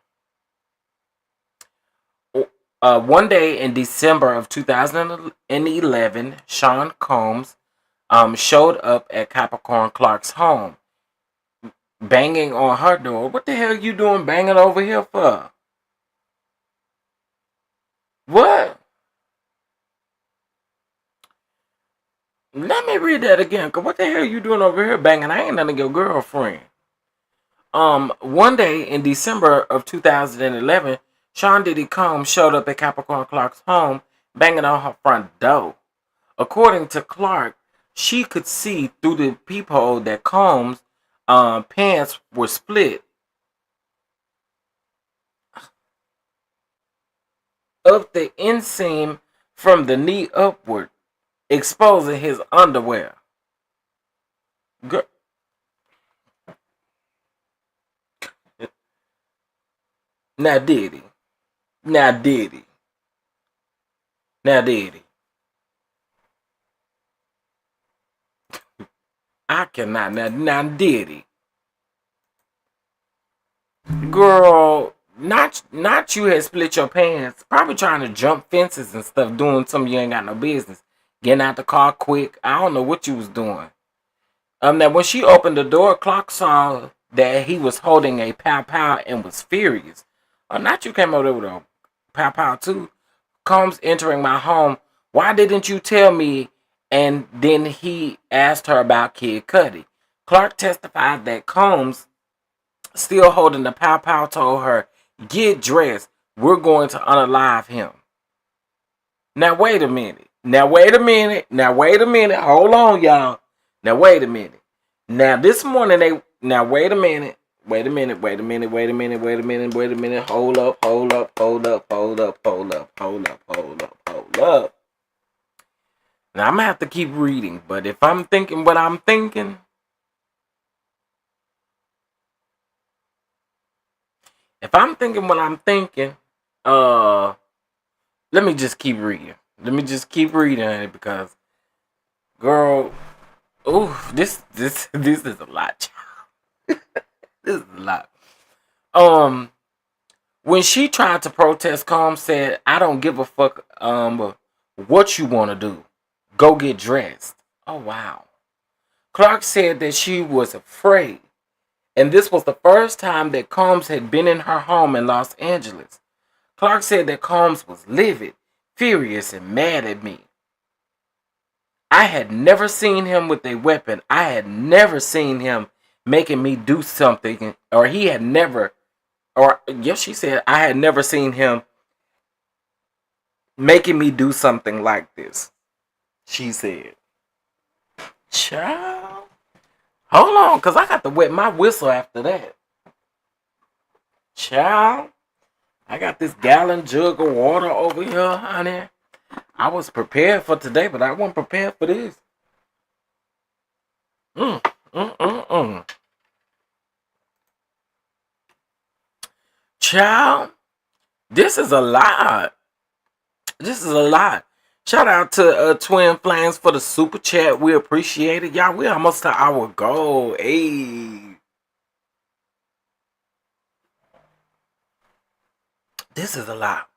One day in December of 2011, Sean Combs showed up at Capricorn Clark's home, banging on her door. What the hell you doing banging over here for? What? Let me read that again. Cause what the hell you doing over here banging? I ain't none of your girlfriend. One day in December of 2011, Sean Diddy Combs showed up at Capricorn Clark's home, banging on her front door. According to Clark, she could see through the peephole that Combs' pants were split up the inseam from the knee upward, exposing his underwear. Girl. Now Diddy. Now Diddy. Now Diddy. I cannot. Now Diddy. Girl, not you had split your pants. Probably trying to jump fences and stuff, doing something you ain't got no business. Getting out the car quick. I don't know what you was doing. That when she opened the door, Clark saw that he was holding a pow pow and was furious. Not you came over there with a pow pow too. Combs entering my home. Why didn't you tell me? And then he asked her about Kid Cudi. Clark testified that Combs, still holding the pow pow, told her, "Get dressed. We're going to unalive him." Now wait a minute. Now wait a minute. Now wait a minute. Hold on, y'all. Now wait a minute. Now this morning they. Now wait a minute. Wait a minute. Wait a minute. Wait a minute. Wait a minute. Wait a minute. Hold up. Hold up. Hold up. Hold up. Hold up. Hold up. Hold up. Hold up. Now I'm gonna have to keep reading, but if I'm thinking what I'm thinking, let me just keep reading. Let me just keep reading because, girl, ooh, this is a lot. This is a lot. When she tried to protest, Combs said, "I don't give a fuck what you want to do. Go get dressed." Oh, wow. Clark said that she was afraid, and this was the first time that Combs had been in her home in Los Angeles. Clark said that Combs was livid, furious, and mad at me. I had never seen him with a weapon. I had never seen him making me do something, or he had never, or yes, she said, I had never seen him making me do something like this. She said, "Child, hold on, because I got to wet my whistle after that. Child, I got this gallon jug of water over here, honey. I was prepared for today, but I wasn't prepared for this. Mm, mm, mm, mm. Child, this is a lot. This is a lot. Shout out to Twin Flames for the super chat. We appreciate it. Y'all, we almost to our goal. Hey. This is a lot.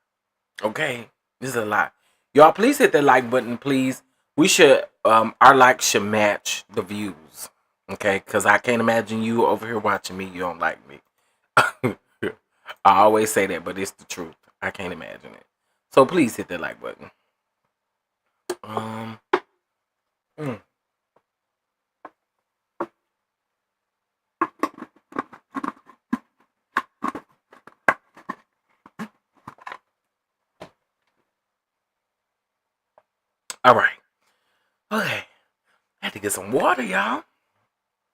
Okay? This is a lot. Y'all, please hit that like button, please. We should, our likes should match the views. Okay? Because I can't imagine you over here watching me. You don't like me. I always say that, but it's the truth. I can't imagine it. So please hit that like button. Mm. All right. Okay. I had to get some water, y'all.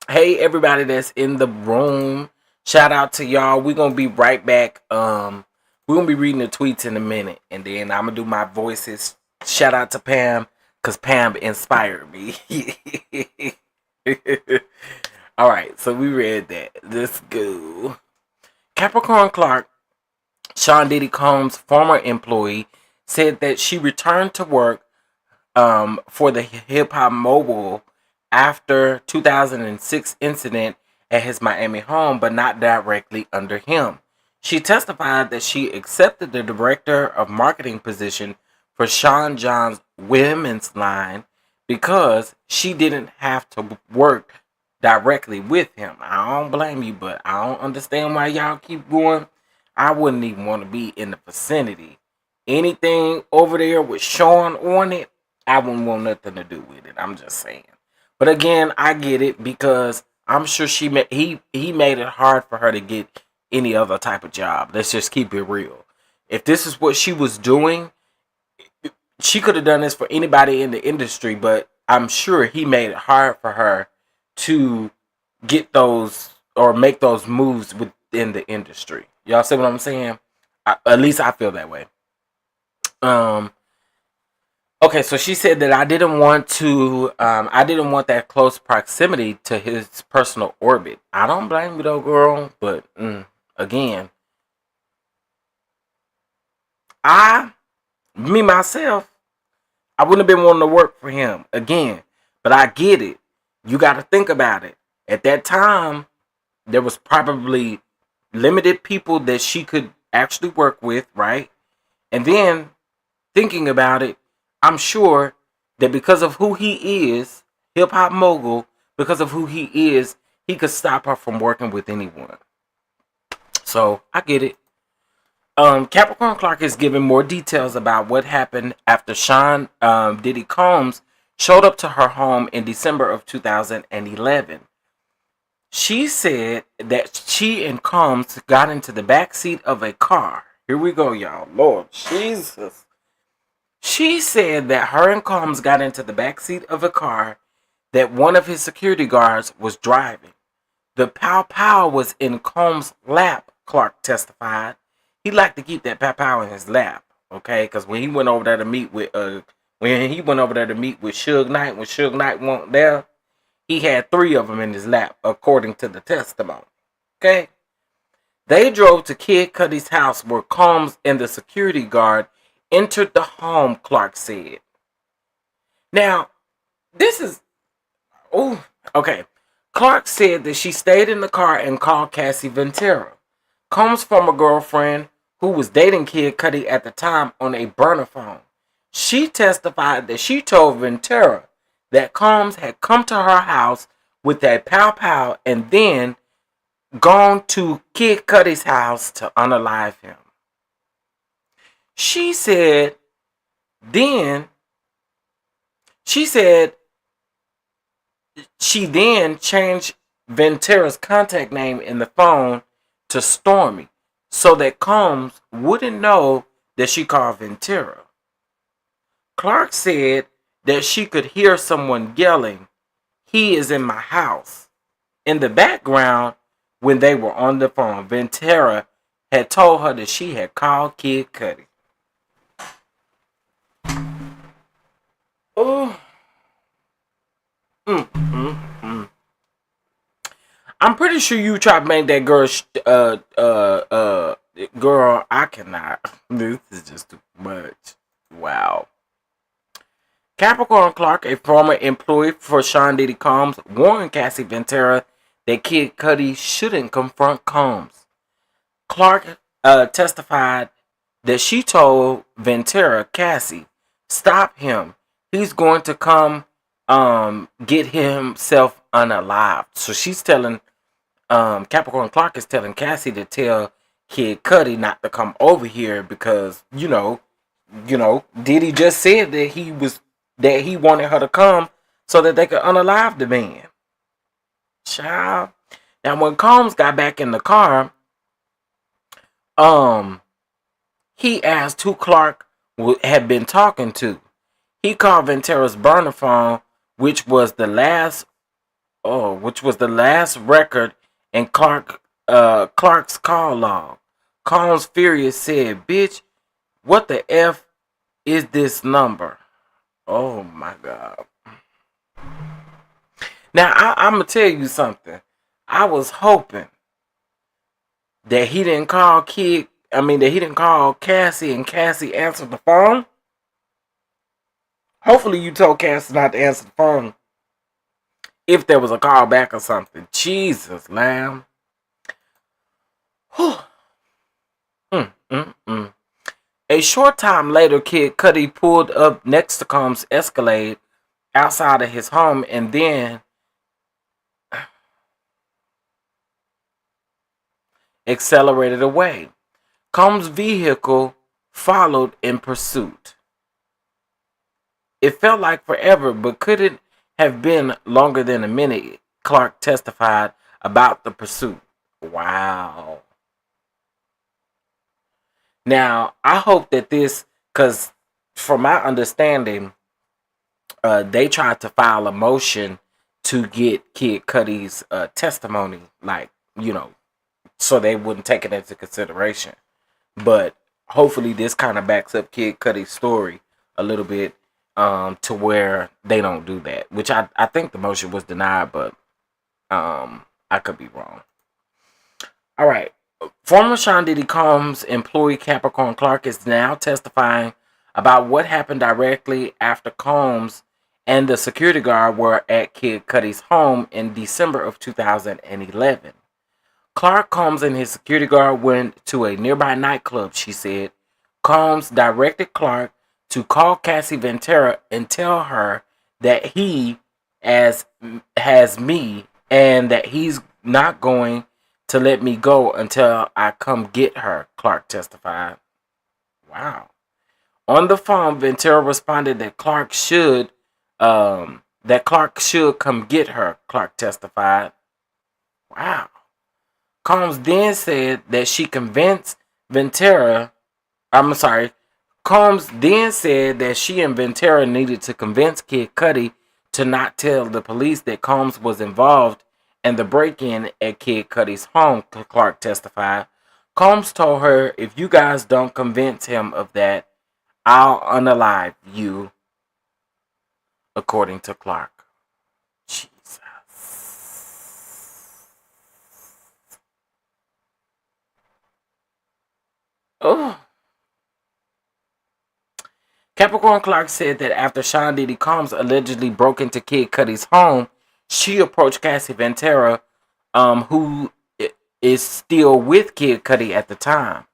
Hey, everybody that's in the room. Shout out to y'all. We're going to be right back. We're going to be reading the tweets in a minute. And then I'm going to do my voices. Shout out to Pam. Because Pam inspired me. All right. So we read that. Let's go. Capricorn Clark, Sean Diddy Combs' former employee, said that she returned to work for the hip hop mogul after 2006 incident at his Miami home, but not directly under him. She testified that she accepted the director of marketing position for Sean John's women's line because she didn't have to work directly with him. I don't blame you, but I don't understand why y'all keep going. I wouldn't even want to be in the vicinity. Anything over there with Sean on it, I wouldn't want nothing to do with it. I'm just saying. But again, I get it because I'm sure he made it hard for her to get any other type of job. Let's just keep it real. If this is what she was doing, she could have done this for anybody in the industry, but I'm sure he made it hard for her to get those or make those moves within the industry. Y'all see what I'm saying? At least I feel that way. Okay, so she said that I didn't want that close proximity to his personal orbit. I don't blame you though, girl. But again, myself, I wouldn't have been wanting to work for him again. But I get it. You got to think about it. At that time, there was probably limited people that she could actually work with, right? And then thinking about it, I'm sure that because of who he is, hip hop mogul, because of who he is, he could stop her from working with anyone. So I get it. Capricorn Clark is giving more details about what happened after Sean Diddy Combs showed up to her home in December of 2011. She said that she and Combs got into the back seat of a car. Here we go, y'all. Lord Jesus. She said that her and Combs got into the back seat of a car that one of his security guards was driving. The pow pow was in Combs' lap, Clark testified. He liked to keep that pow pow in his lap, okay? Because when he went over there to meet with Suge Knight, when Suge Knight wasn't there, he had 3 of them in his lap, according to the testimony. Okay? They drove to Kid Cudi's house where Combs and the security guard entered the home, Clark said. Now, this is... Oh, okay. Clark said that she stayed in the car and called Cassie Ventura, Combs' former girlfriend, who was dating Kid Cudi at the time, on a burner phone. She testified that she told Ventura that Combs had come to her house with a pow pow and then gone to Kid Cudi's house to unalive him. She said she then changed Ventura's contact name in the phone to Stormy so that Combs wouldn't know that she called Ventura. Clark said that she could hear someone yelling, "He is in my house," in the background when they were on the phone. Ventura had told her that she had called Kid Cudi. Oh. I'm pretty sure you tried to make that girl, I cannot. This is just too much. Wow. Capricorn Clark, a former employee for Sean Diddy Combs, warned Cassie Ventura that Kid Cudi shouldn't confront Combs. Clark testified that she told Ventura, "Cassie, stop him. He's going to come get himself unalived." So she's telling Capricorn Clark is telling Cassie to tell Kid Cudi not to come over here because you know Diddy just said that he wanted her to come so that they could unalive the man. Child. Now, when Combs got back in the car, he asked who Clark had been talking to. He called Ventura's burner phone, which was the last record in Clark's call log. Combs furious said, "Bitch, what the F is this number?" Oh my God. Now I'm gonna tell you something. I was hoping that he didn't call Cassie and Cassie answered the phone. Hopefully you told Cassie not to answer the phone if there was a call back or something. Jesus, lamb. A short time later, Kid Cudi pulled up next to Combs' Escalade outside of his home and then accelerated away. Combs' vehicle followed in pursuit. It felt like forever, but could it have been longer than a minute? Clark testified about the pursuit. Wow. Now, I hope that this, because from my understanding, they tried to file a motion to get Kid Cudi's testimony, so they wouldn't take it into consideration. But hopefully this kind of backs up Kid Cudi's story a little bit, to where they don't do that. Which I think the motion was denied, but I could be wrong. All right. Former Sean Diddy Combs employee Capricorn Clark is now testifying about what happened directly after Combs and the security guard were at Kid Cudi's home in December of 2011. Clark, Combs, and his security guard went to a nearby nightclub, she said. Combs directed Clark to call Cassie Ventura and tell her that he has me and that he's not going to let me go until I come get her, Clark testified. Wow. On the phone, Ventura responded that Clark should come get her, Clark testified. Wow. Combs then said that she convinced Ventura. Combs then said that she and Ventura needed to convince Kid Cudi to not tell the police that Combs was involved in the break-in at Kid Cudi's home, Clark testified. Combs told her, "If you guys don't convince him of that, I'll unalive you," according to Clark. Jesus. Oh. Capricorn Clark said that after Sean Diddy Combs allegedly broke into Kid Cudi's home, she approached Cassie Ventura, who is still with Kid Cudi at the time.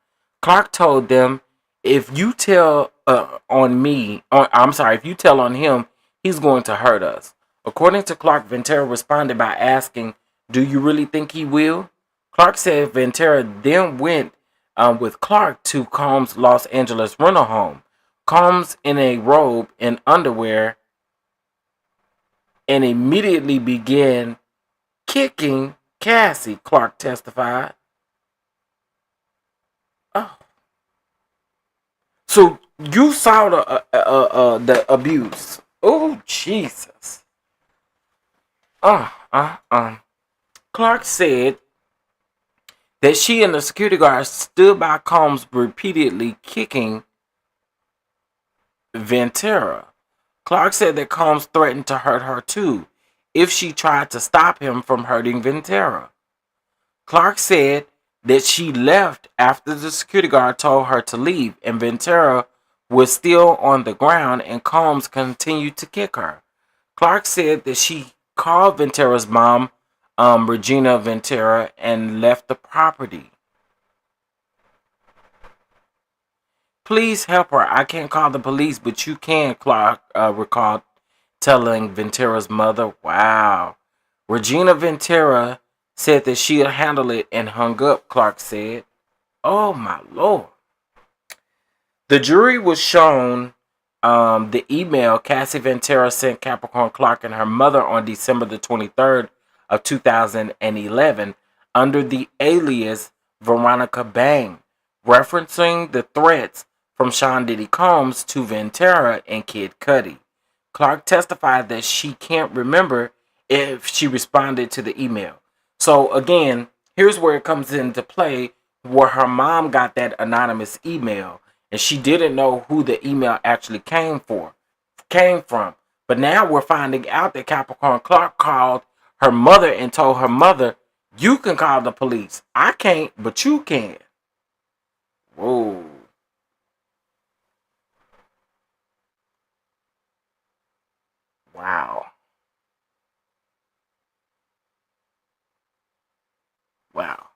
Clark told them, if you tell on him, he's going to hurt us. According to Clark, Ventura responded by asking, "Do you really think he will?" Clark said Ventura then went with Clark to Combs' Los Angeles rental home. Combs in a robe and underwear and immediately began kicking Cassie, Clark testified. Oh. So you saw the abuse. Oh, Jesus. Clark said that she and the security guard stood by Combs repeatedly kicking Ventura. Clark said that Combs threatened to hurt her too if she tried to stop him from hurting Ventura. Clark said that she left after the security guard told her to leave, and Ventura was still on the ground and Combs continued to kick her. Clark said that she called Ventura's mom, Regina Ventura, and left the property. "Please help her. I can't call the police, but you can," Clark recalled telling Ventura's mother. Wow. Regina Ventura said that she'll handle it and hung up, Clark said. Oh, my Lord. The jury was shown the email Cassie Ventura sent Capricorn Clark and her mother on December the 23rd of 2011 under the alias Veronica Bang, referencing the threats from Sean Diddy Combs to Ventura and Kid Cudi. Clark testified that she can't remember if she responded to the email. So again, here's where it comes into play, where her mom got that anonymous email and she didn't know who the email actually came from. But now we're finding out that Capricorn Clark called her mother and told her mother, "You can call the police. I can't, but you can." Whoa. Wow. Wow.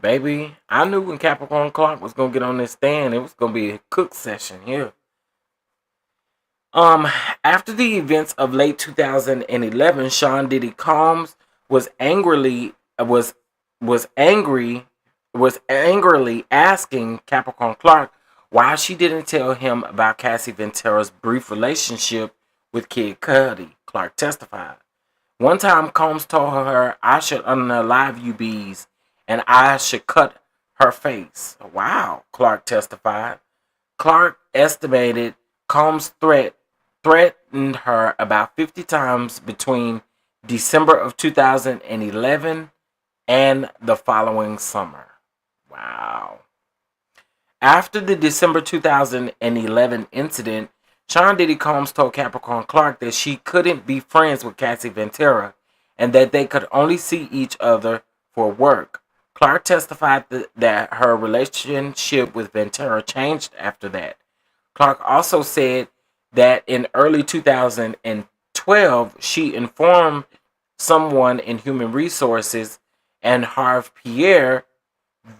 Baby, I knew when Capricorn Clark was going to get on this stand, it was going to be a cook session here. After the events of late 2011, Sean Diddy Combs was angrily asking Capricorn Clark why she didn't tell him about Cassie Ventura's brief relationship with Kid Cudi. Clark testified. One time, Combs told her, "I should unalive you bees, and I should cut her face." Wow, Clark testified. Clark estimated Combs threatened her about 50 times between December of 2011 and the following summer. Wow. After the December 2011 incident, Sean Diddy Combs told Capricorn Clark that she couldn't be friends with Cassie Ventura and that they could only see each other for work. Clark testified that her relationship with Ventura changed after that. Clark also said that in early 2012, she informed someone in human resources and Harv Pierre,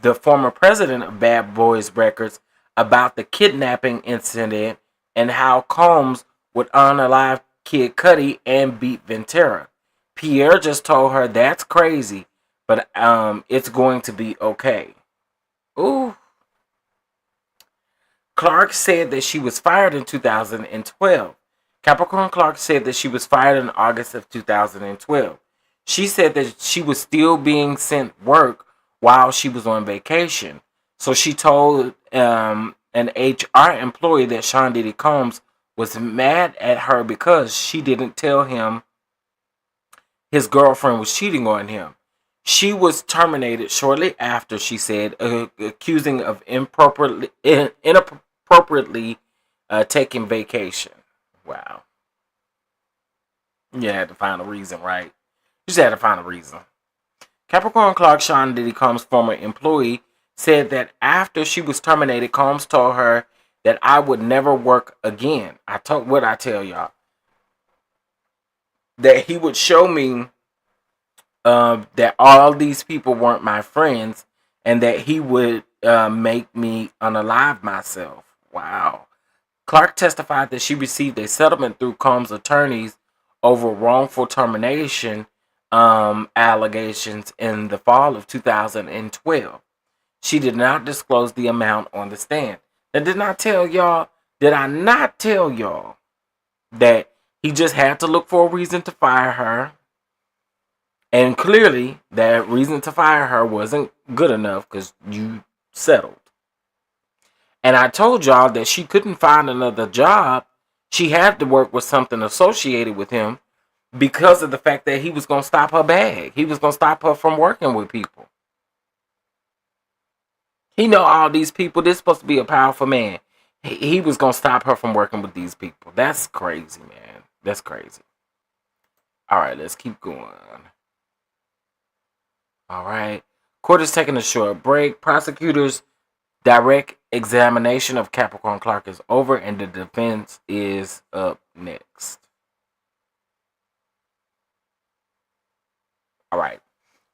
the former president of Bad Boys Records, about the kidnapping incident and how Combs would unalive Kid Cudi and beat Ventura. Pierre just told her, "That's crazy, but it's going to be okay." Ooh. Clark said that she was fired in 2012. Capricorn Clark said that she was fired in August of 2012. She said that she was still being sent work while she was on vacation. So she told an HR employee that Sean Diddy Combs was mad at her because she didn't tell him his girlfriend was cheating on him. She was terminated shortly after, she said, accusing of inappropriately taking vacation. Wow. You had to find a reason, right? You just had to find a reason. Capricorn Clark, Sean Diddy Combs' former employee, said that after she was terminated, Combs told her that I would never work again. I tell y'all? That he would show me that all these people weren't my friends and that he would make me unalive myself. Wow. Clark testified that she received a settlement through Combs' attorneys over wrongful termination allegations in the fall of 2012. She did not disclose the amount on the stand. And did I not tell y'all that he just had to look for a reason to fire her? And clearly, that reason to fire her wasn't good enough because you settled. And I told y'all that she couldn't find another job. She had to work with something associated with him because of the fact that he was going to stop her bag. He was going to stop her from working with people. He know all these people. This is supposed to be a powerful man. He was going to stop her from working with these people. That's crazy, man. That's crazy. All right, let's keep going. All right. Court is taking a short break. Prosecutors' direct examination of Capricorn Clark is over, and the defense is up next. All right.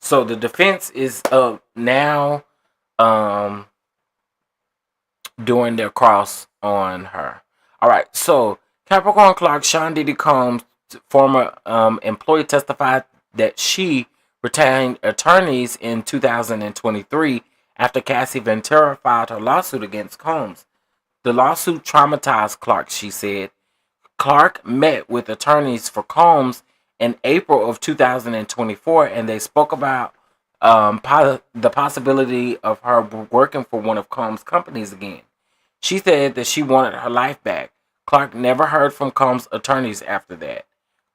So the defense is up now, doing their cross on her. All right. So Capricorn Clark, Sean Diddy Combs' former employee, testified that she retained attorneys in 2023 after Cassie Ventura filed her lawsuit against Combs. The lawsuit traumatized Clark, she said. Clark met with attorneys for Combs in April of 2024, and they spoke about the possibility of her working for one of Combs' companies again. She said that she wanted her life back. Clark never heard from Combs' attorneys after that.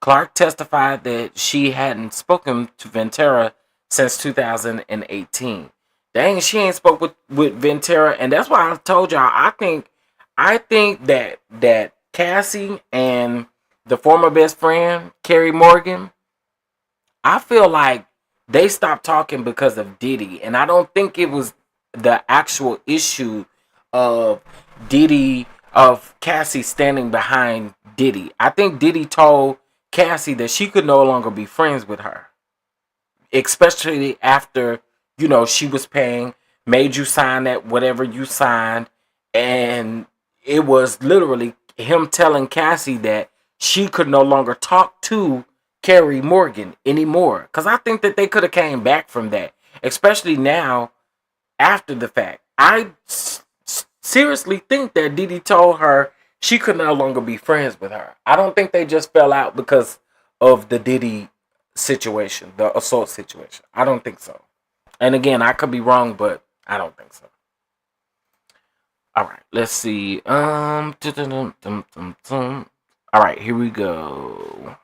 Clark testified that she hadn't spoken to Ventura since 2018. Dang, she ain't spoke with Ventura, and that's why I told y'all I think that Cassie and the former best friend, Carrie Morgan, I feel like they stopped talking because of Diddy. And I don't think it was the actual issue of Diddy, of Cassie standing behind Diddy. I think Diddy told Cassie that she could no longer be friends with her, especially after, she was paying, made you sign that whatever you signed, and it was literally him telling Cassie that she could no longer talk to Carrie Morgan anymore. Because I think that they could have came back from that, especially now after the fact. I seriously think that Diddy told her she could no longer be friends with her. I don't think they just fell out because of the Diddy situation, the assault situation. I don't think so. And again, I could be wrong, but I don't think so. All right, let's see. All right, here we go.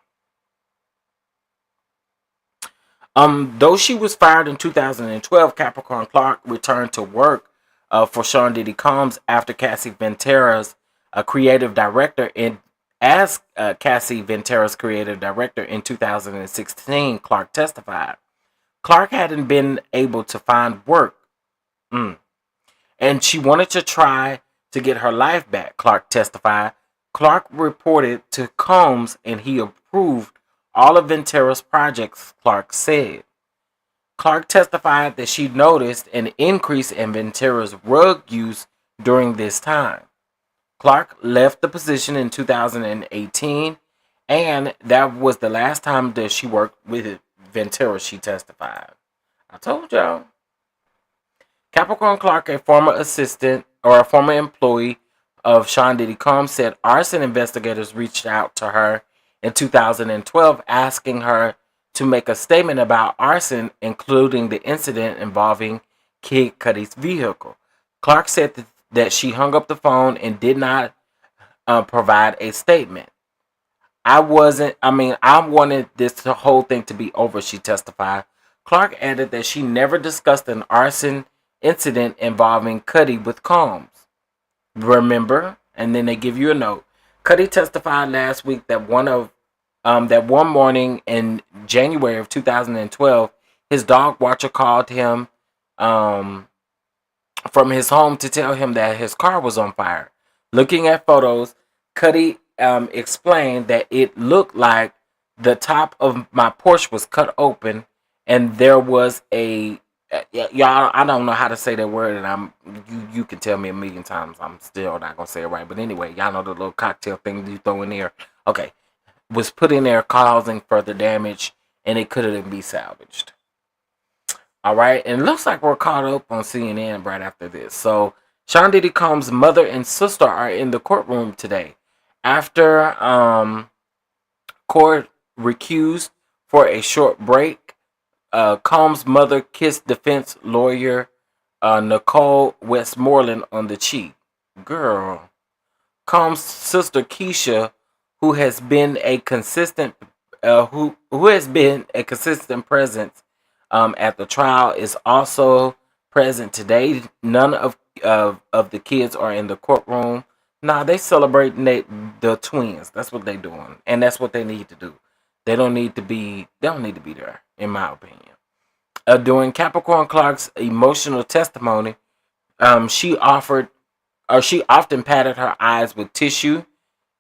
Though she was fired in 2012, Capricorn Clark returned to work for Sean Diddy Combs after Cassie Ventura's creative director as Cassie Ventura's creative director in 2016. Clark testified. Clark hadn't been able to find work, and she wanted to try to get her life back. Clark testified. Clark reported to Combs, and he approved all of Ventura's projects, Clark said. Clark testified that she noticed an increase in Ventura's rug use during this time. Clark left the position in 2018, and that was the last time that she worked with Ventura, she testified. I told y'all. Capricorn Clark, a former assistant or a former employee of Sean Diddy Combs, said arson investigators reached out to her in 2012 asking her to make a statement about arson, including the incident involving Kid Cudi's vehicle. Clark said that she hung up the phone and did not provide a statement. I wanted this whole thing to be over, she testified. Clark added that she never discussed an arson incident involving Cudi with Combs. Remember? And then they give you a note. Cudi testified last week that one morning in January of 2012, his dog watcher called him from his home to tell him that his car was on fire. Looking at photos, Cudi explained that it looked like the top of my Porsche was cut open, and there was a y'all. I don't know how to say that word, and you can tell me a million times. I'm still not gonna say it right, but anyway, y'all know the little cocktail thing you throw in there. Okay, was put in there causing further damage, and it couldn't be salvaged. All right, and it looks like we're caught up on CNN right after this. So Sean Diddy Combs' mother and sister are in the courtroom today after court recused for a short break. Combs' mother kissed defense lawyer Nicole Westmoreland on the cheek. Girl. Combs' sister Keisha, who has been a consistent presence at the trial, is also present today. None of the kids are in the courtroom. Nah, they celebrating the twins. That's what they doing, and that's what they need to do. They don't need to be there, in my opinion. During Capricorn Clark's emotional testimony, she often patted her eyes with tissue.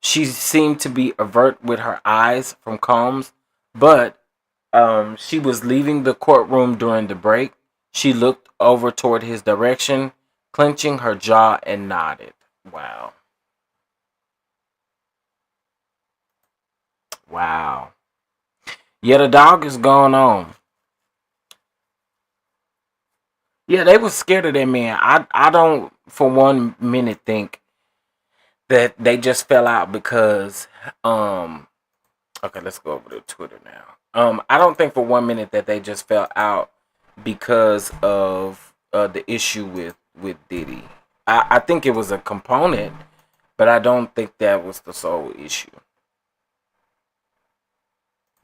She seemed to be avert with her eyes from Combs, but she was leaving the courtroom during the break. She looked over toward his direction, clenching her jaw, and nodded. Wow. Wow. Yeah, the dog is going on. Yeah, they was scared of that man. I don't for one minute think that they just fell out because okay, let's go over to Twitter now. I don't think for 1 minute that they just fell out because of the issue with Diddy. I think it was a component, but I don't think that was the sole issue.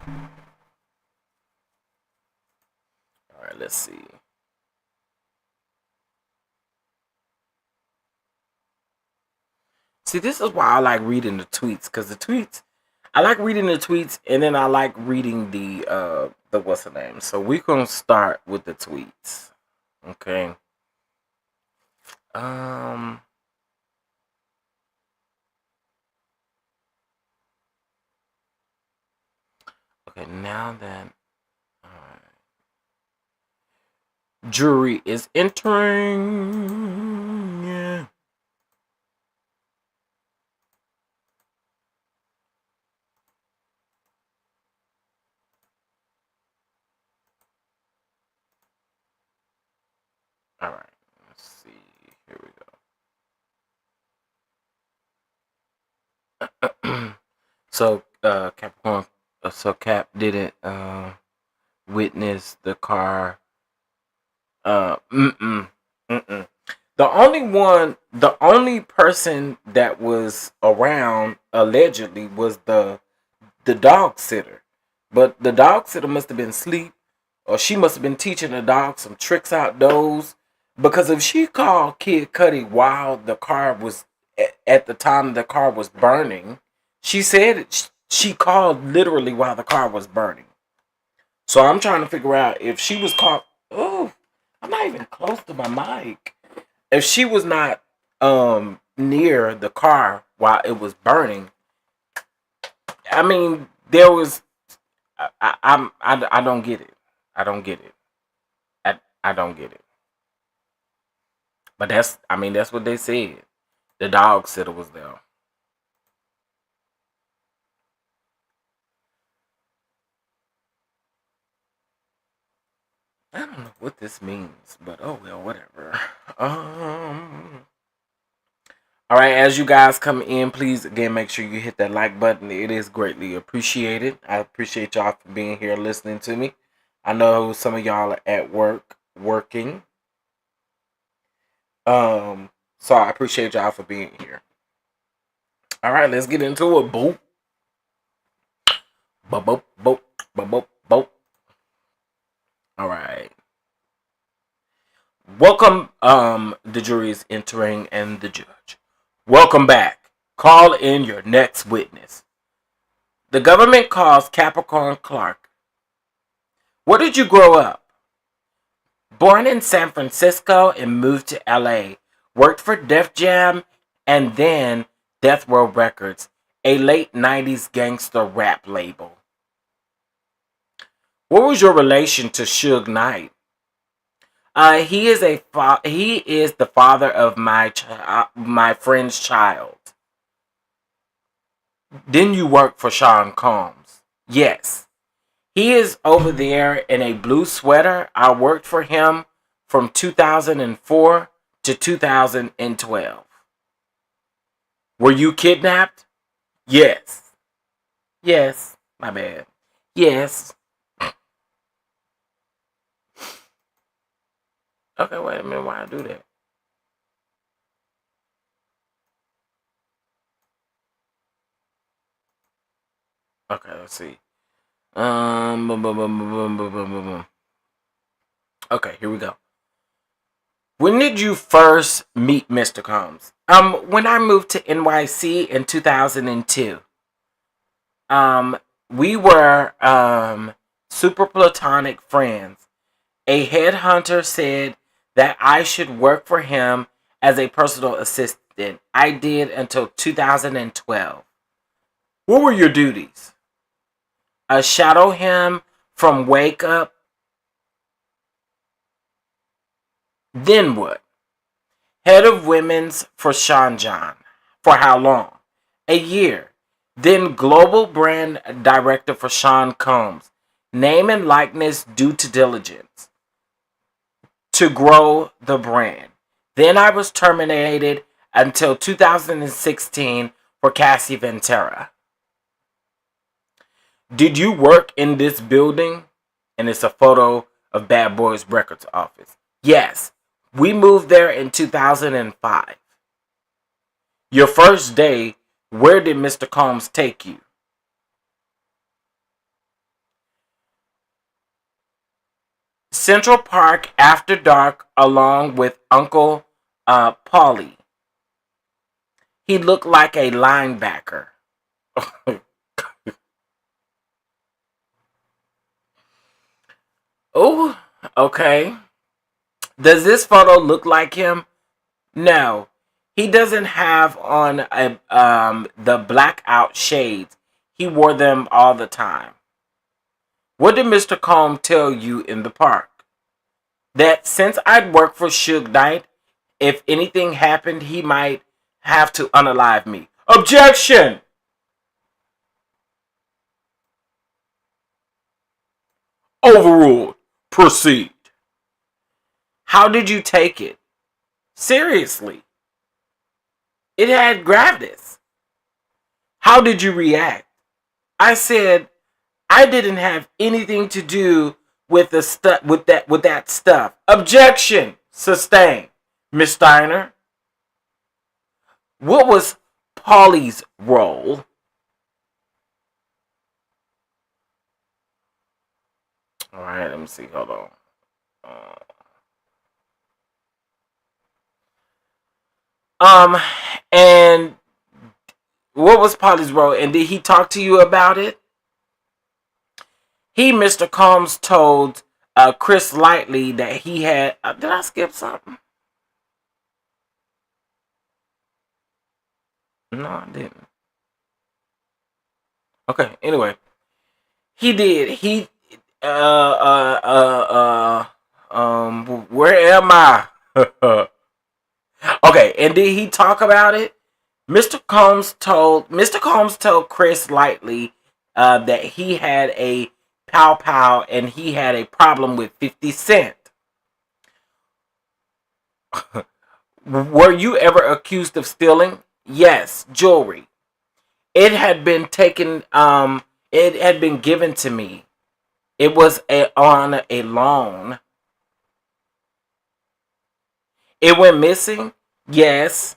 All right, let's see. See, this is why I like reading the tweets, because the tweets, I like reading the tweets, and then I like reading the what's the name. So we're gonna start with the tweets. Okay. Okay, now that jury is entering. Yeah. All right. Let's see. Here we go. So Capricorn. So Cap didn't witness the car. The only person that was around allegedly was the dog sitter, but the dog sitter must have been asleep, or she must have been teaching the dog some tricks outdoors. Because if she called Kid Cudi while the car was at the time the car was burning, she said she called literally while the car was burning. So I'm trying to figure out if she was called. Oh, I'm not even close to my mic. If she was not near the car while it was burning, I mean, there was. I don't get it. I don't get it. I don't get it. But that's what they said. The dog sitter was there. I don't know what this means, but oh well, whatever. All right, as you guys come in, please again make sure you hit that like button. It is greatly appreciated. I appreciate y'all for being here listening to me. I know some of y'all are at work working. So I appreciate y'all for being here. All right, let's get into it. Boop. Boop, boop, boop, boop, boop, boop. All right. Welcome, the jury is entering and the judge. Welcome back. Call in your next witness. The government calls Capricorn Clark. Where did you grow up? Born in San Francisco and moved to LA. Worked for Def Jam and then Death Row Records, a late 90s gangster rap label. What was your relation to Suge Knight? He is the father of my friend's child. Didn't you work for Sean Combs? Yes. He is over there in a blue sweater. I worked for him from 2004 to 2012. Were you kidnapped? Yes. Yes. My bad. Yes. Okay, wait a minute. Why I do that? Okay, let's see. Okay, here we go. When did you first meet Mr. Combs? When I moved to NYC in 2002. We were super platonic friends. A headhunter said that I should work for him as a personal assistant. I did until 2012. What were your duties? Shadow him from wake up. Then what? Head of women's for Sean John. For how long? A year. Then global brand director for Sean Combs. Name and likeness due to diligence to grow the brand. Then I was terminated until 2016 for Cassie Ventura. Did you work in this building? And it's a photo of Bad Boys Records office. Yes, we moved there in 2005. Your first day, where did Mr. Combs take you? Central Park after dark along with Uncle Paulie. He looked like a linebacker. Oh, okay. Does this photo look like him? No. He doesn't have on the blackout shades. He wore them all the time. What did Mr. Combs tell you in the park? That since I'd worked for Suge Knight, if anything happened, he might have to unalive me. Objection! Overruled. Proceed. How did you take it? Seriously. It had gravitas. How did you react? I said I didn't have anything to do with that stuff. Objection. Sustained. Miss Steiner. What was Paulie's role? All right, let me see. Hold on. And what was Paulie's role? And did he talk to you about it? Mr. Combs, told Chris Lightly that he had. Did I skip something? No, I didn't. Okay. Anyway, he did. Where am I? Okay, and did he talk about it? Mr. Combs told Chris Lightly that he had a pow pow and he had a problem with 50 Cent. Were you ever accused of stealing? Yes, jewelry. It had been taken. It had been given to me. It was on a loan. It went missing? Yes.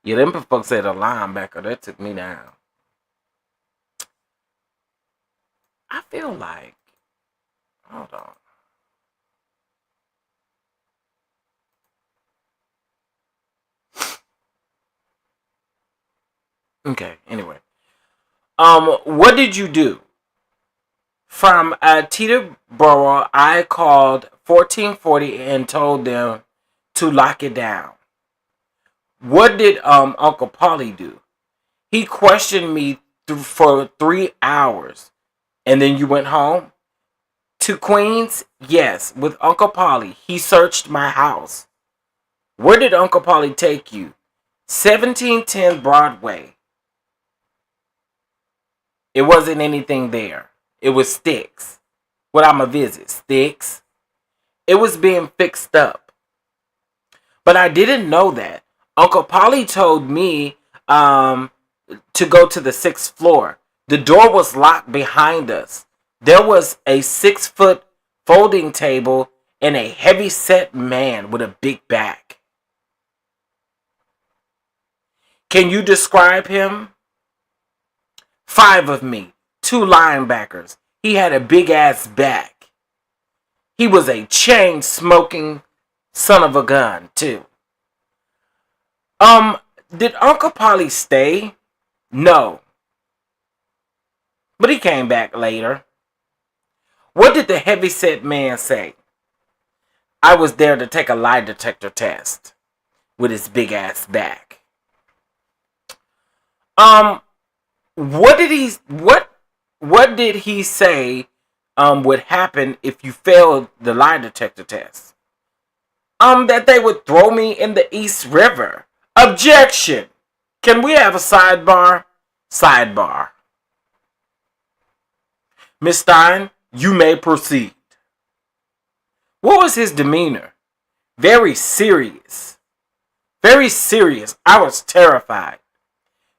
Yeah, them folks said a linebacker. That took me down. I feel like. Hold on. Okay, anyway. What did you do? From Teterboro, I called 1440 and told them to lock it down. What did Uncle Paulie do? He questioned me for 3 hours. And then you went home? To Queens? Yes, with Uncle Paulie. He searched my house. Where did Uncle Paulie take you? 1710 Broadway. It wasn't anything there. It was sticks. What I'ma visit? Sticks? It was being fixed up. But I didn't know that. Uncle Paulie told me to go to the 6th floor. The door was locked behind us. There was a 6-foot folding table and a heavy-set man with a big back. Can you describe him? 5 of me. 2 linebackers. He had a big-ass back. He was a chain-smoking son of a gun, too. Did Uncle Paulie stay? No. But he came back later. What did the heavy-set man say? I was there to take a lie detector test with his big-ass back. What did he say would happen if you failed the lie detector test? That they would throw me in the East River. Objection! Can we have a sidebar? Sidebar. Miss Stein, you may proceed. What was his demeanor? Very serious. Very serious. I was terrified.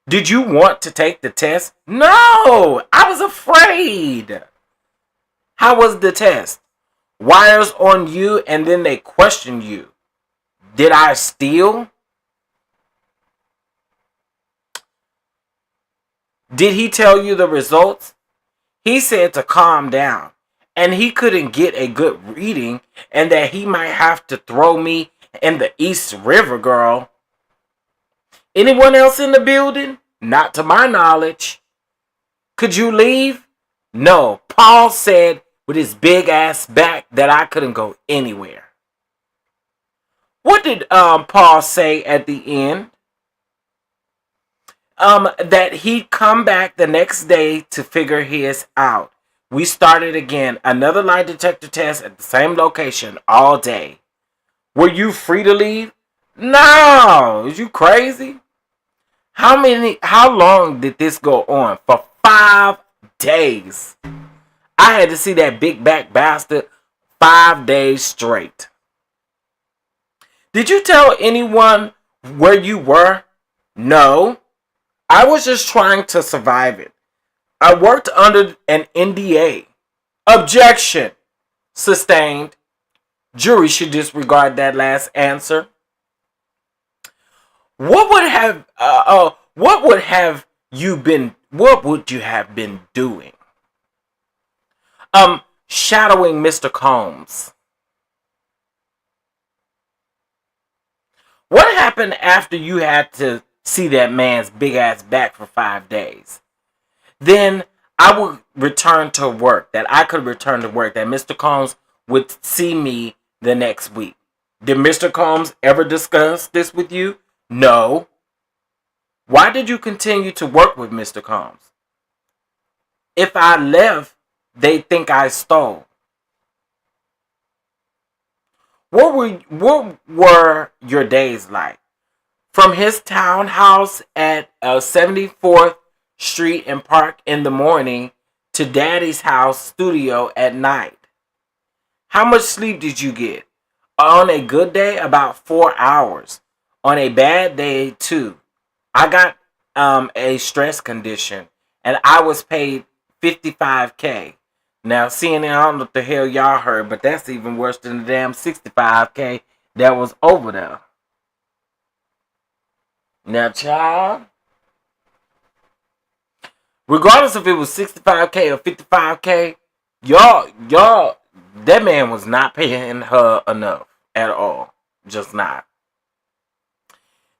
Did you want to take the test? No, I was afraid. How was the test? Wires on you and then they questioned you. Did I steal? Did he tell you the results? He said to calm down and he couldn't get a good reading and that he might have to throw me in the East River, girl. Anyone else in the building? Not to my knowledge. Could you leave? No. Paul said with his big ass back that I couldn't go anywhere. What did Paul say at the end? That he'd come back the next day to figure his out. We started again. Another lie detector test at the same location all day. Were you free to leave? No. Is you crazy? How long did this go on? For 5 days. I had to see that big back bastard 5 days straight. Did you tell anyone where you were? No. I was just trying to survive it. I worked under an NDA. Objection. Sustained. Jury should disregard that last answer. What would you have been doing? Shadowing Mr. Combs. What happened after you had to see that man's big ass back for 5 days? Then I would return to work. That I could return to work. That Mr. Combs would see me the next week. Did Mr. Combs ever discuss this with you? No. Why did you continue to work with Mr. Combs? If I left, they'd think I stole. What were your days like? From his townhouse at 74th Street and Park in the morning to Daddy's house studio at night. How much sleep did you get? On a good day, about 4 hours. On a bad day, 2. I got a stress condition and I was paid $55K. Now, seeing I don't know what the hell y'all heard, but that's even worse than the damn $65K that was over there. Now, child, regardless if it was $65K or $55K, y'all, that man was not paying her enough at all. Just not.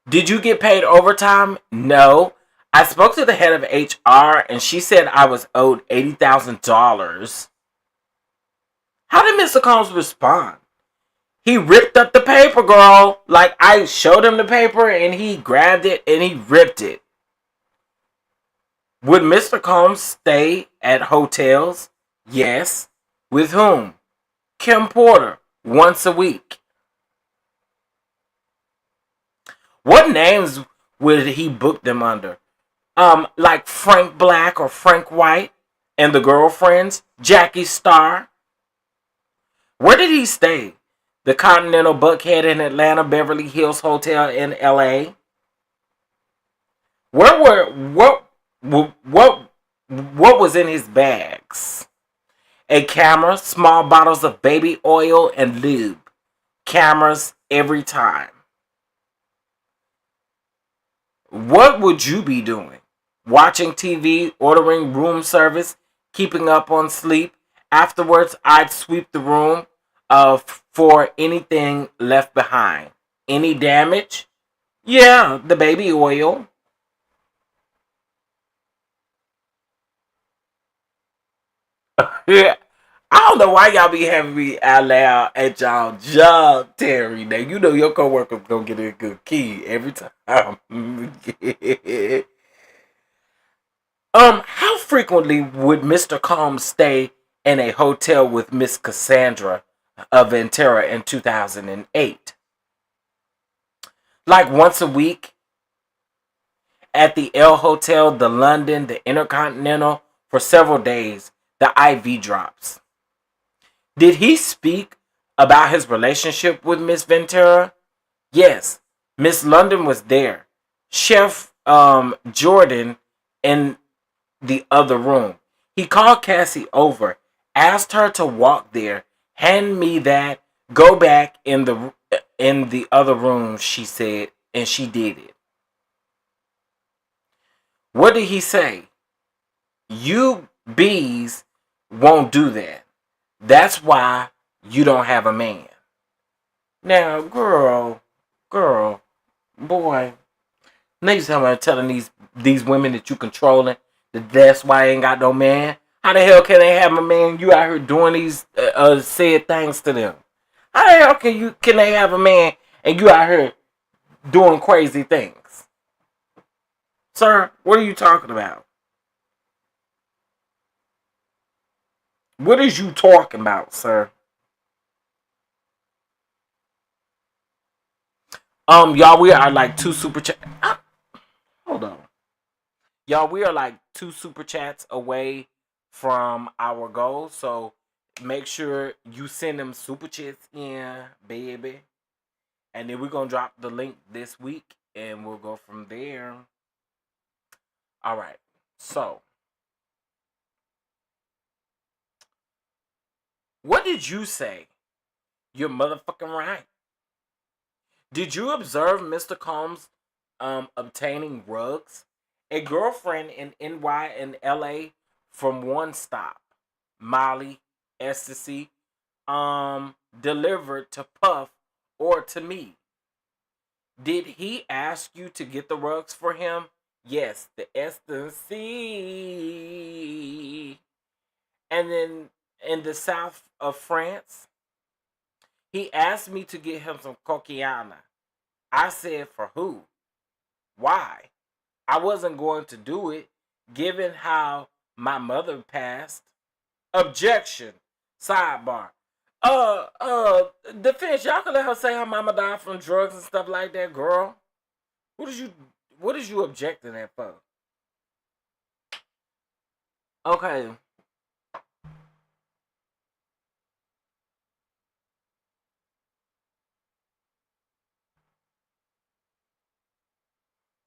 Did you get paid overtime? No. I spoke to the head of HR and she said I was owed $80,000. How did Mr. Combs respond? He ripped up the paper, girl. Like, I showed him the paper and he grabbed it and he ripped it. Would Mr. Combs stay at hotels? Yes. With whom? Kim Porter. Once a week. What names would he book them under? Like Frank Black or Frank White and the girlfriends, Jackie Starr. Where did he stay? The Continental Buckhead in Atlanta, Beverly Hills Hotel in LA. What was in his bags? A camera, small bottles of baby oil and lube. Cameras every time. What would you be doing? Watching TV, ordering room service, keeping up on sleep. Afterwards, I'd sweep the room for anything left behind. Any damage? Yeah, the baby oil. Yeah. I don't know why y'all be having me out loud at y'all job, Terry. Now, you know your coworker's gonna get a good key every time. How frequently would Mr. Combs stay in a hotel with Miss Cassandra of Ventura in 2008? Like once a week? At the L Hotel, the London, the Intercontinental, for several days, the IV drops. Did he speak about his relationship with Miss Ventura? Yes. Miss London was there. Chef Jordan in the other room. He called Cassie over, asked her to walk there, hand me that, go back in the other room, she said, and she did it. What did he say? You bees won't do that. That's why you don't have a man. Now, girl, boy, next time I'm telling these women that you controlling, that's why I ain't got no man. How the hell can they have a man? You out here doing these said things to them. How the hell can they have a man and you out here doing crazy things? Sir, what are you talking about? What is you talking about, sir? Y'all, we are like two super chat. Hold on. Y'all, we are like two super chats away from our goal. So make sure you send them super chats in, baby. And then we're going to drop the link this week and we'll go from there. All right. So, what did you say? You're motherfucking right. Did you observe Mr. Combs obtaining rugs? A girlfriend in NY and LA from One Stop, Molly, Ecstasy, delivered to Puff or to me. Did he ask you to get the rugs for him? Yes, the Ecstasy. And then in the south of France, he asked me to get him some coquiana. I said, for who? Why? I wasn't going to do it, given how my mother passed. Objection. Sidebar. Defense, y'all can let her say her mama died from drugs and stuff like that, girl. What is you objecting at for? Okay.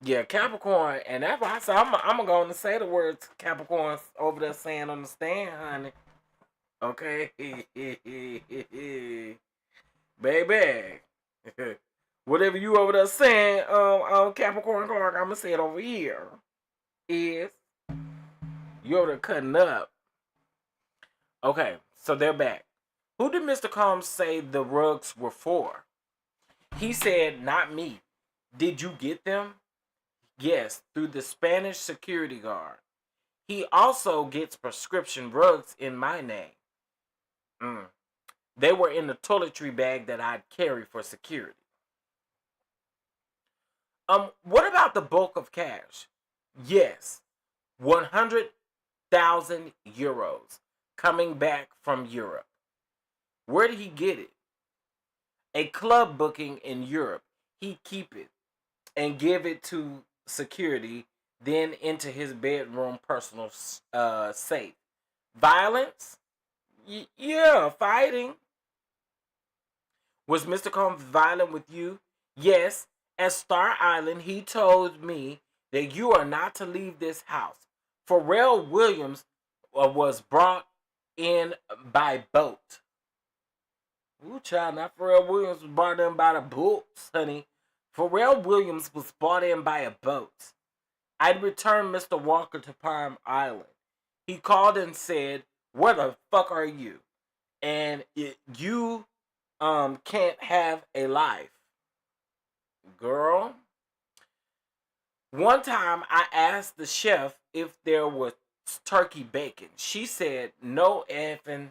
Yeah, Capricorn, and that's why I said I'm going to say the words Capricorn over there saying on the stand, honey. Okay, baby. Whatever you over there saying, Capricorn Clark, I'm gonna say it over here. Is you over there cutting up? Okay, so they're back. Who did Mr. Combs say the rugs were for? He said, not me. Did you get them? Yes, through the Spanish security guard. He also gets prescription rugs in my name. They were in the toiletry bag that I'd carry for security. What about the bulk of cash? Yes, 100,000 euros coming back from Europe. Where did he get it? A club booking in Europe. He'd keep it and give it to security, then into his bedroom personal safe. Violence? Yeah, fighting. Was Mr. Combs violent with you? Yes. At Star Island, he told me that you are not to leave this house. Pharrell Williams was brought in by boat. Ooh, child, not Pharrell Williams was brought in by the boats, honey. Pharrell Williams was brought in by a boat. I'd returned Mr. Walker to Palm Island. He called and said, where the fuck are you? And you can't have a life. Girl. One time I asked the chef if there was turkey bacon. She said, no effing.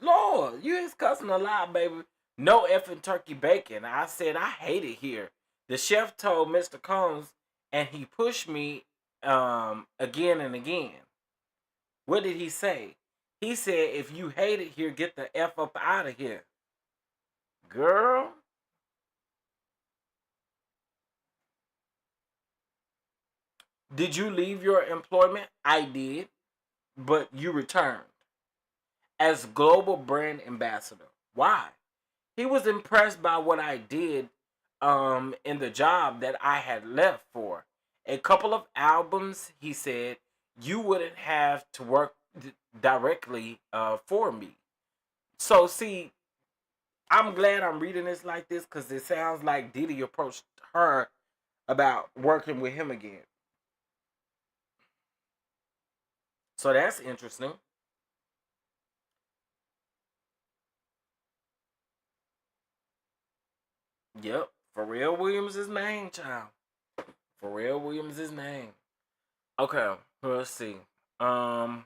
Lord, you is cussing a lot, baby. No effing turkey bacon. I said, I hate it here. The chef told Mr. Combs, and he pushed me again and again. What did he say? He said, if you hate it here, get the F up out of here. Girl. Did you leave your employment? I did, but you returned as global brand ambassador. Why? He was impressed by what I did in the job that I had left for. A couple of albums, he said, you wouldn't have to work directly for me. So see, I'm glad I'm reading this like this because it sounds like Diddy approached her about working with him again. So that's interesting. Yep, Pharrell Williams' his name, child. Pharrell Williams' his name. Okay, let's see. Um,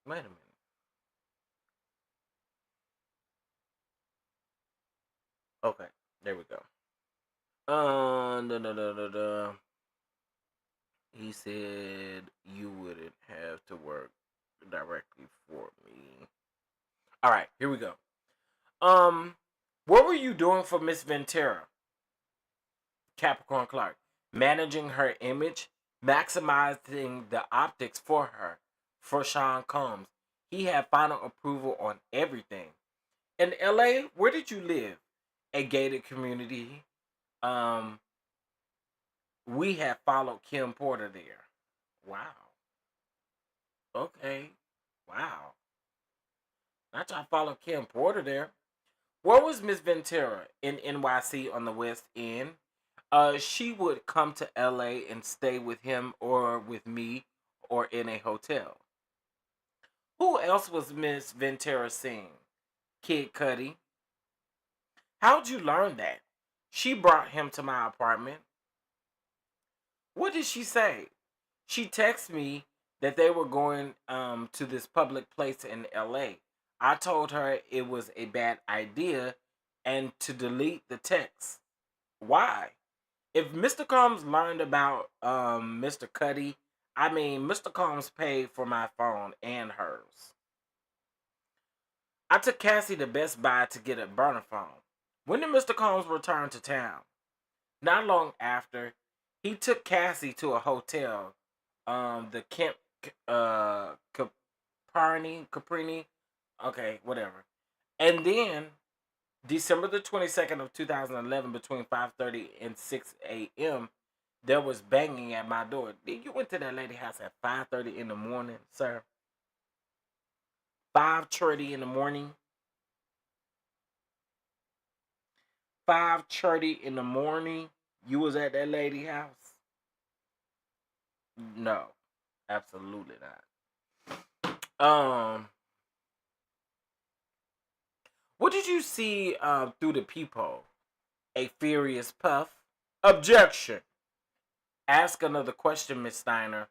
Wait a minute. Okay, there we go. Da, da, da, da, da. He said you wouldn't have to work directly for me. All right, here we go. Um, what were you doing for Miss Ventura, Capricorn Clark? Managing her image, maximizing the optics for her. For Sean Combs, he had final approval on everything. In LA, where did you live? A gated community. Um, we have followed Kim Porter there. Wow. Okay. Wow. Not y'all follow Kim Porter there. Where was Miss Ventura in NYC on the West End? She would come to LA and stay with him or with me or in a hotel. Who else was Miss Ventura seeing? Kid Cudi. How'd you learn that? She brought him to my apartment. What did she say? She texted me that they were going to this public place in LA. I told her it was a bad idea and to delete the text. Why? If Mr. Combs learned about Mr. Cudi, I mean, Mr. Combs paid for my phone and hers. I took Cassie to Best Buy to get a burner phone. When did Mr. Combs return to town? Not long after, he took Cassie to a hotel, the Kemp Caprini, okay, whatever. And then December the 22nd of 2011, between 5:30 and 6 a.m., there was banging at my door. You went to that lady house at 5:30 in the morning, sir? 5:30 in the morning? 5:30 in the morning? You was at that lady house? No, absolutely not. Um, what did you see through the peephole? A furious puff? Objection. Ask another question, Miss Steiner.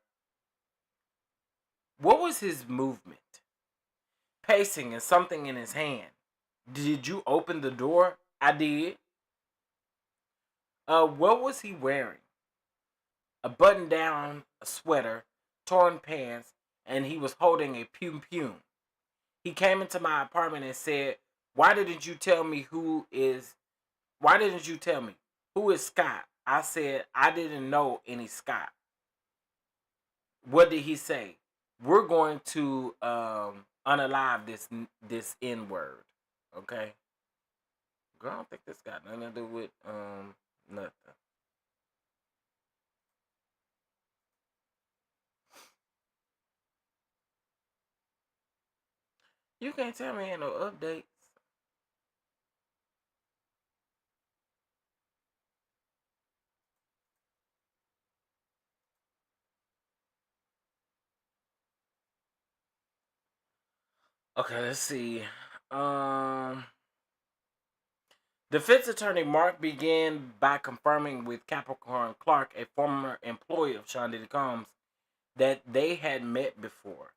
What was his movement? Pacing and something in his hand. Did you open the door? I did. What was he wearing? A button-down sweater, torn pants, and he was holding a pum pum. He came into my apartment and said, "Why didn't you tell me who is? Why didn't you tell me who is Scott?" I said, "I didn't know any Scott." What did he say? We're going to unalive this N word. Okay, girl, I don't think this got nothing to do with nothing. You can't tell me ain't no updates. Okay, let's see. Um, Defense attorney Mark began by confirming with Capricorn Clark, a former employee of Sean Diddy Combs, that they had met before.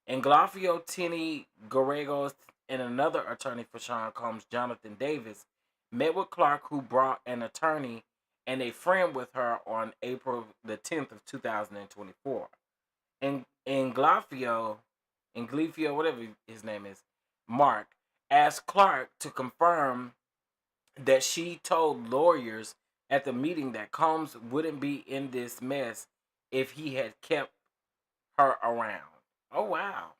And Glafio Tini Gorregos and another attorney for Sean Combs, Jonathan Davis, met with Clark, who brought an attorney and a friend with her on April the 10th of 2024. And Glafio, whatever his name is, Mark, asked Clark to confirm that she told lawyers at the meeting that Combs wouldn't be in this mess if he had kept her around. Oh, wow.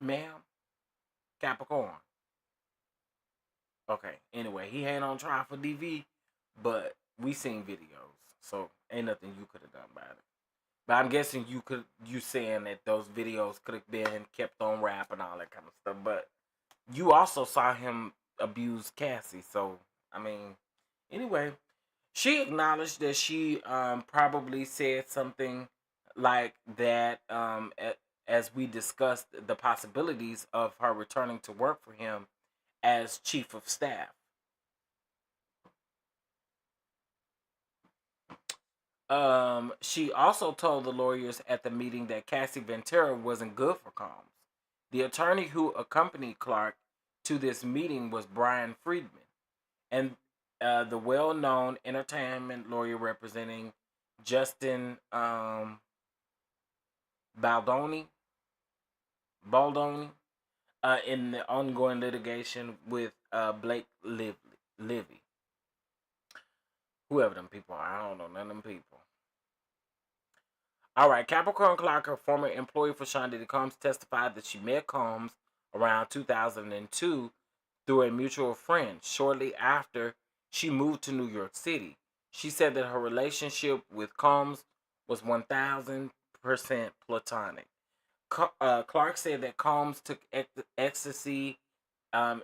ma'am? Capricorn. Okay. Anyway, he ain't on trial for DV, but we seen videos, so ain't nothing you could have done about it. But I'm guessing you saying that those videos could have been kept on wrap and all that kind of stuff. But you also saw him abuse Cassie, so I mean, anyway, she acknowledged that she probably said something like that as we discussed the possibilities of her returning to work for him as chief of staff. She also told the lawyers at the meeting that Cassie Ventura wasn't good for Combs. The attorney who accompanied Clark to this meeting was Brian Friedman, and the well-known entertainment lawyer representing Justin Baldoni, Baldoni in the ongoing litigation with Blake Livy. Whoever them people are, I don't know none of them people. All right, Capricorn Clark, her former employee for Sean Diddy Combs, testified that she met Combs around 2002 through a mutual friend shortly after she moved to New York City. She said that her relationship with Combs was 1000% platonic. Clark said that Combs took ecstasy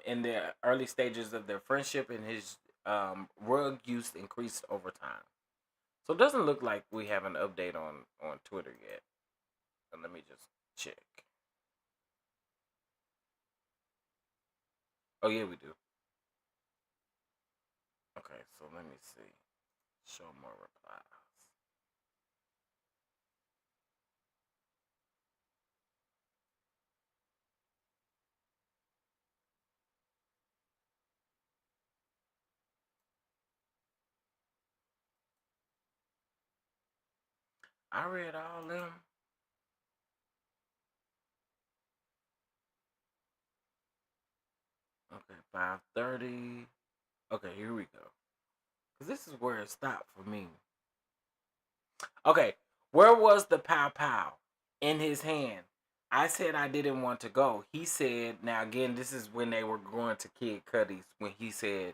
in the early stages of their friendship, and his drug use increased over time. So it doesn't look like we have an update on Twitter yet. And let me just check. Oh yeah, we do. Okay, so let me see. Show more replies. I read all them. Okay, 5:30. Okay, here we go. Cause this is where it stopped for me. Okay, where was the pow pow in his hand? I said I didn't want to go. He said, now again, this is when they were going to Kid Cudi's, when he said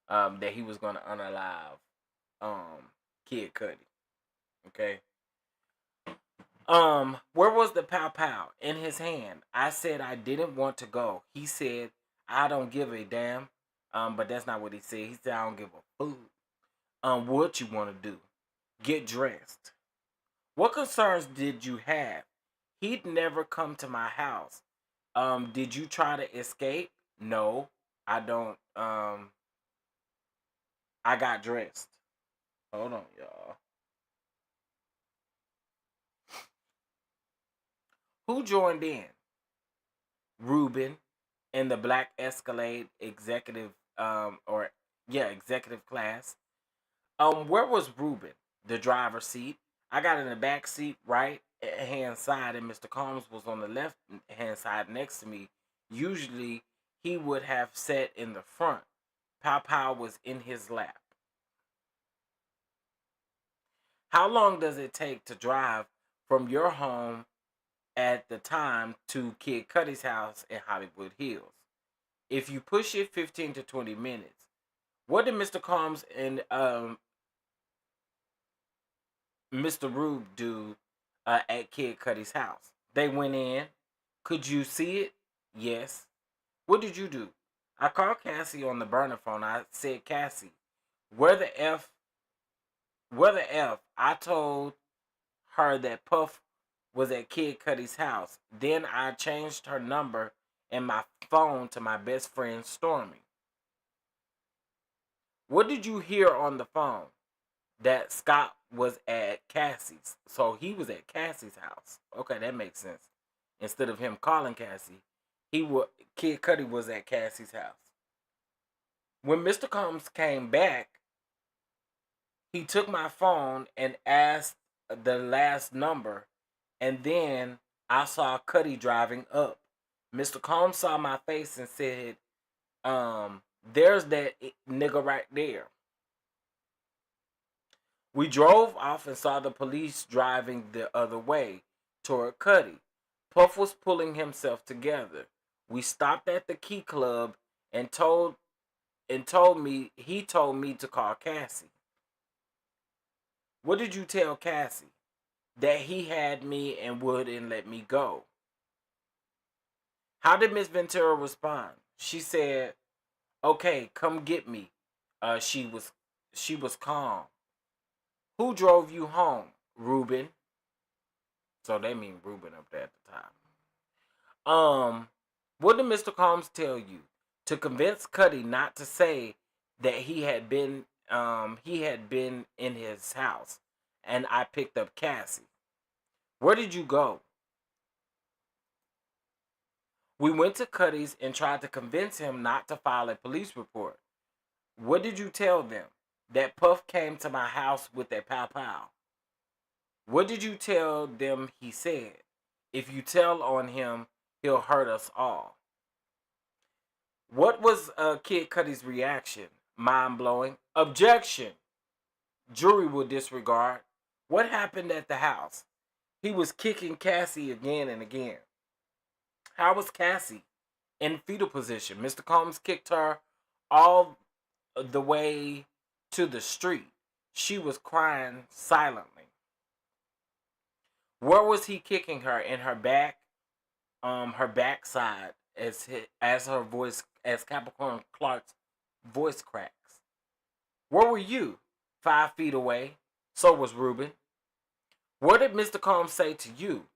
that he was going to unalive Kid Cudi. Okay. Where was the pow pow in his hand? I said I didn't want to go. He said, I don't give a damn. But that's not what he said. He said, I don't give a food. What you want to do? Get dressed. What concerns did you have? He'd never come to my house. Did you try to escape? No, I don't. I got dressed. Hold on, y'all. Who joined in? Ruben in the Black Escalade executive executive class. Where was Ruben? The driver's seat. I got in the back seat right hand side, and Mr. Combs was on the left hand side next to me. Usually he would have sat in the front. Pow Pow was in his lap. How long does it take to drive from your home at the time to Kid Cudi's house in Hollywood Hills? If you push it 15 to 20 minutes. What did Mr. Combs and Mr. Rube do at Kid Cudi's house? They went in. Could you see it? Yes. What did you do? I called Cassie on the burner phone. I said, Cassie, where the F? Where the F? I told her that Puff was at Kid Cudi's house. Then I changed her number and my phone to my best friend Stormy. What did you hear on the phone? That Scott was at Cassie's. So he was at Cassie's house. Okay, that makes sense. Instead of him calling Cassie, Kid Cudi was at Cassie's house. When Mr. Combs came back, he took my phone and asked the last number, and then I saw Cudi driving up. Mr. Combs saw my face and said, there's that nigga right there. We drove off and saw the police driving the other way toward Cudi. Puff was pulling himself together. We stopped at the Key Club and told me to call Cassie. What did you tell Cassie? That he had me and wouldn't let me go. How did Miss Ventura respond? She said, "Okay, come get me." She was calm. Who drove you home? Ruben. So they mean Ruben up there at the top. What did Mr. Combs tell you? To convince Cudi not to say that he had been in his house and I picked up Cassie. Where did you go? We went to Cudi's and tried to convince him not to file a police report. What did you tell them? That Puff came to my house with a pow pow. What did you tell them he said? If you tell on him, he'll hurt us all. What was Kid Cudi's reaction? Mind blowing. Objection. Jury will disregard. What happened at the house? He was kicking Cassie again and again. How was Cassie? In fetal position. Mr. Combs kicked her all the way to the street. She was crying silently. Where was he kicking her? In her back, her backside, as Capricorn Clark's voice cracks. Where were you? 5 feet away. So was Ruben. What did Mr. Combs say to you?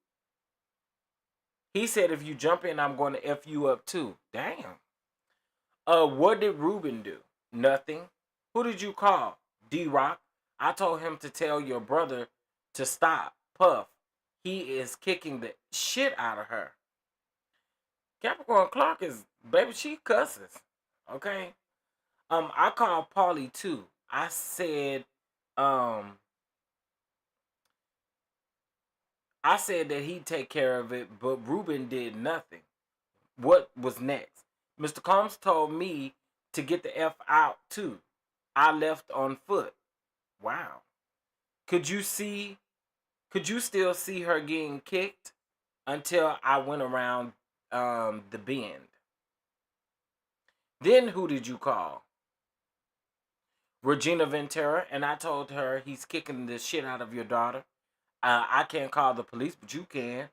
He said, if you jump in, I'm going to F you up too. Damn. What did Ruben do? Nothing. Who did you call? D-Rock. I told him to tell your brother to stop. Puff. He is kicking the shit out of her. Capricorn Clark is, baby, she cusses. Okay? I called Paulie too. I said that he'd take care of it, but Ruben did nothing. What was next? Mr. Combs told me to get the F out too. I left on foot. Wow. Could you still see her getting kicked? Until I went around the bend. Then who did you call? Regina Ventura, and I told her he's kicking the shit out of your daughter. I can't call the police, but you can.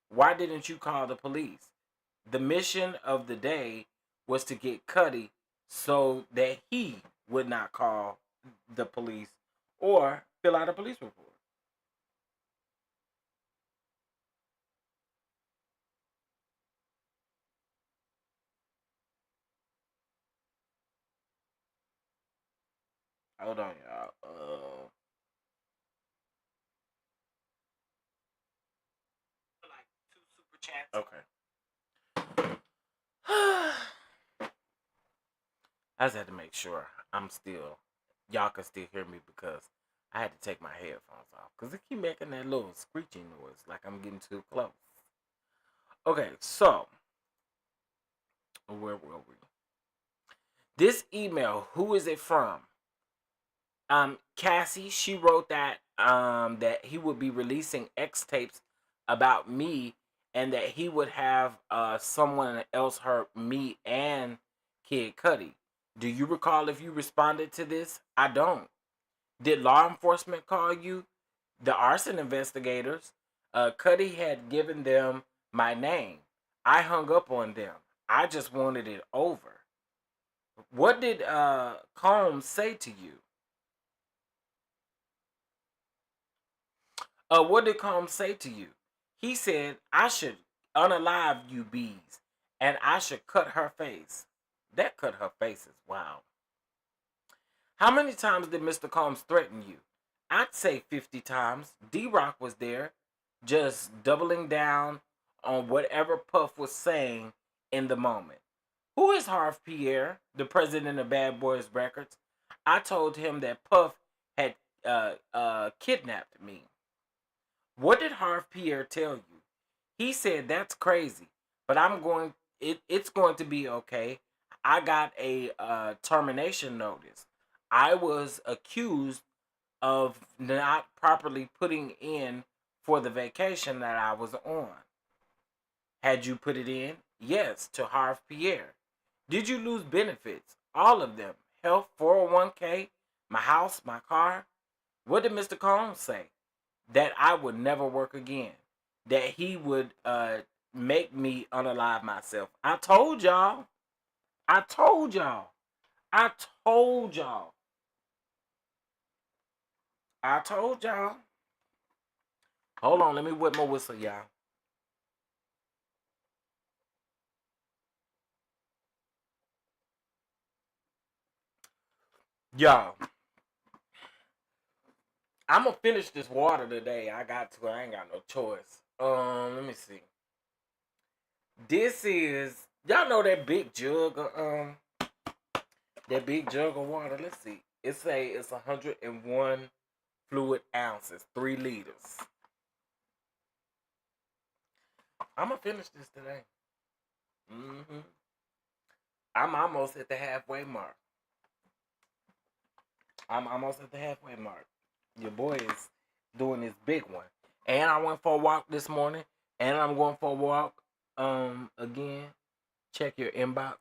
Why didn't you call the police? The mission of the day was to get Cudi so that he would not call the police or fill out a police report. Hold on, y'all. Like 2 super chats. Okay. I just had to make sure y'all can still hear me because I had to take my headphones off because they keep making that little screeching noise like I'm getting too close. Okay, so where were we? This email, who is it from? Cassie, she wrote that that he would be releasing X tapes about me and that he would have someone else hurt me and Kid Cudi. Do you recall if you responded to this? I don't. Did law enforcement call you? The arson investigators. Cudi had given them my name. I hung up on them. I just wanted it over. What did Combs say to you? What did Combs say to you? He said I should unalive you bees and I should cut her face. That cut her face is wow. How many times did Mr. Combs threaten you? I'd say 50 times. D-Rock was there, just doubling down on whatever Puff was saying in the moment. Who is Harv Pierre, the president of Bad Boys Records? I told him that Puff had kidnapped me. What did Harv Pierre tell you? He said that's crazy, but it's going to be okay. I got a termination notice. I was accused of not properly putting in for the vacation that I was on. Had you put it in? Yes, to Harv Pierre. Did you lose benefits? All of them. Health, 401k, my house, my car. What did Mr. Combs say? That I would never work again. That he would make me unalive myself. I told y'all. I told y'all. I told y'all. I told y'all. Hold on, let me whip my whistle, y'all. Y'all, I'm gonna finish this water today. I got to. I ain't got no choice. Let me see. This is y'all know that big jug of water. Let's see. It's 101 fluid ounces, 3 liters. I'm gonna finish this today. I'm almost at the halfway mark. Your boy is doing this big one. And I went for a walk this morning. And I'm going for a walk again. Check your inbox.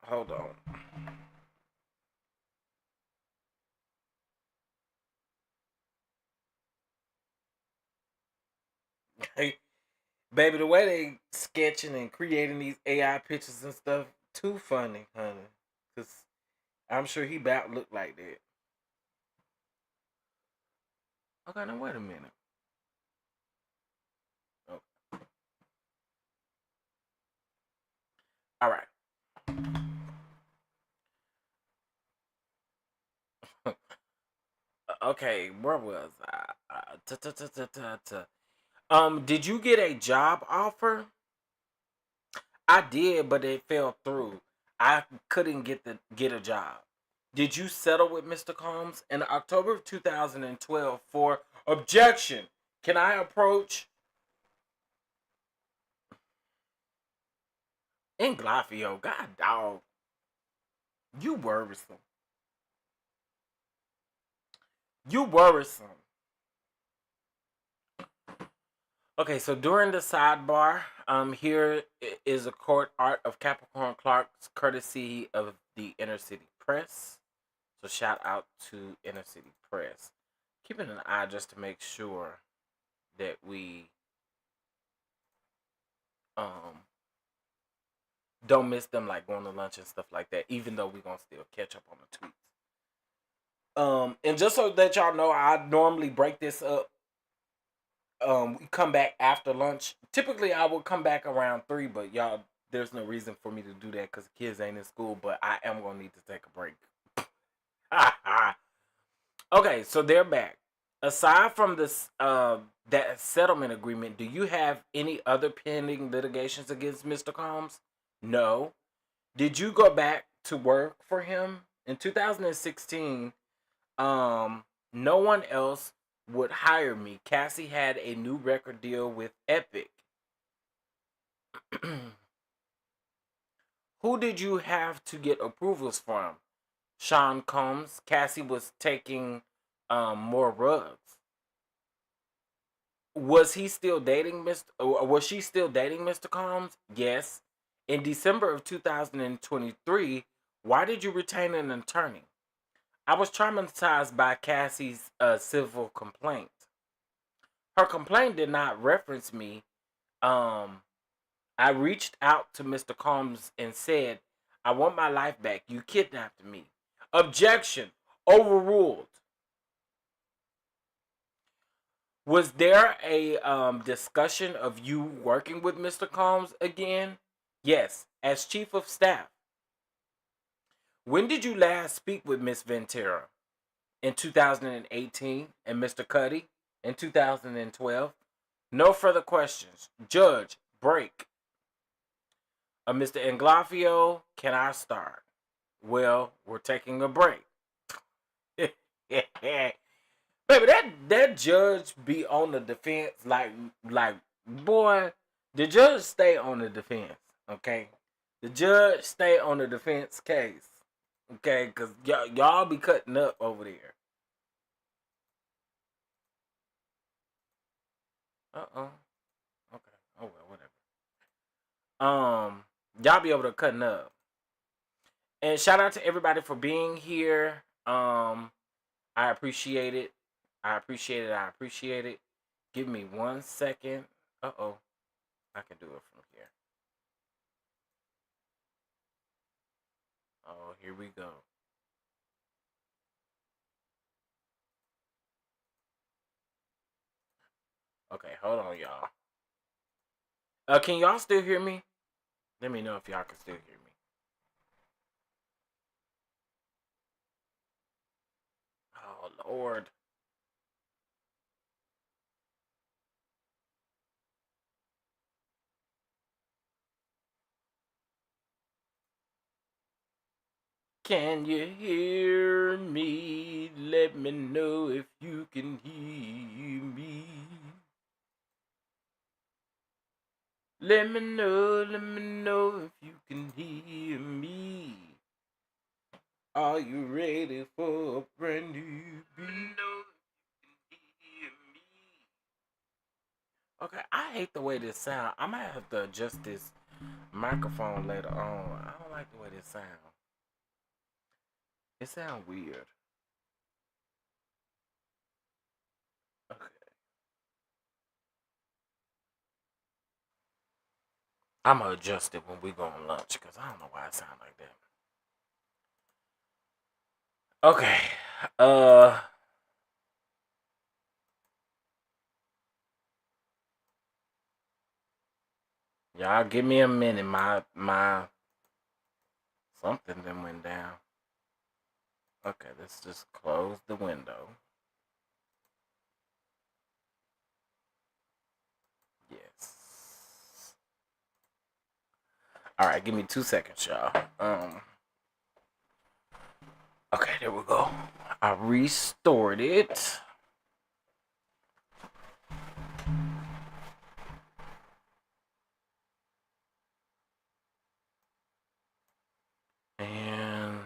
Hold on. Hey, baby, the way they sketching and creating these AI pictures and stuff, too funny, honey. Cause I'm sure he about look like that. Okay, now wait a minute. Okay. All right. Okay, where was I? Did you get a job offer? I did, but it fell through. I couldn't get a job. Did you settle with Mr. Combs in October of 2012 for objection? Can I approach Inglafio? God dog. You worrisome. You worrisome. Okay, so during the sidebar, here is a court art of Capricorn Clark's courtesy of the Inner City Press. So shout out to Inner City Press. Keeping an eye just to make sure that we don't miss them, like going to lunch and stuff like that, even though we're gonna still catch up on the tweets. And just so that y'all know, I normally break this up. We come back after lunch. Typically I would come back around 3, but y'all, there's no reason for me to do that because the kids ain't in school, but I am gonna need to take a break. Okay, so they're back. Aside from this that settlement agreement, do you have any other pending litigations against Mr. Combs? No. Did you go back to work for him? In 2016, no one else would hire me. Cassie had a new record deal with Epic. Who did you have to get approvals from? Sean Combs. Cassie was taking more rugs. Was he still dating Was she still dating Mr. Combs? Yes. In December of 2023, why did you retain an attorney? I was traumatized by Cassie's civil complaint. Her complaint did not reference me. I reached out to Mr. Combs and said, I want my life back. You kidnapped me. Objection. Overruled. Was there a discussion of you working with Mr. Combs again? Yes, as chief of staff. When did you last speak with Miss Ventura? In 2018, and Mr. Cudi in 2012. No further questions. Judge, break. Mr. Inglafio, can I start? Well, we're taking a break. Baby, that judge be on the defense like boy, the judge stay on the defense, okay? The judge stay on the defense case, okay? Because y'all be cutting up over there. Uh-oh. Okay. Oh, well, whatever. y'all be able to cut up. And shout out to everybody for being here. I appreciate it. I appreciate it. I appreciate it. Give me 1 second. Uh-oh. I can do it from here. Oh, here we go. Okay, hold on, y'all. Can y'all still hear me? Let me know if y'all can still hear me. Oh, Lord. Can you hear me? Let me know if you can hear me. Let me know if you can hear me. Are you ready for a brand new beat? Okay, I hate the way this sound. I might have to adjust this microphone later on. I don't like the way this sound. It sounds weird. Okay. I'm gonna adjust it when we go on lunch because I don't know why it sounds like that. Okay. Y'all give me a minute. My something then went down. Okay, let's just close the window. Yes. All right, give me 2 seconds, y'all. Okay, there we go. I restored it. And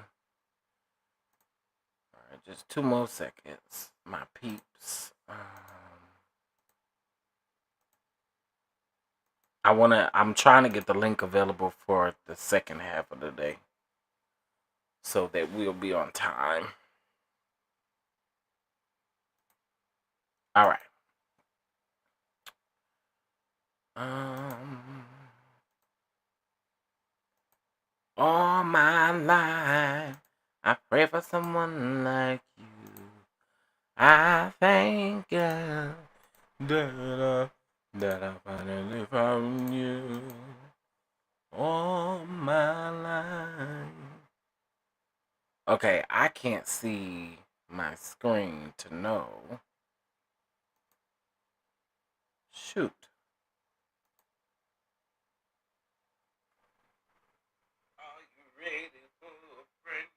all right, just 2 more seconds, my peeps. I'm trying to get the link available for the second half of the day so that we'll be on time. All right. All my life, I pray for someone like you. I thank God that I finally found you. All my life. Okay, I can't see my screen to know. Shoot. Are you ready for a friend?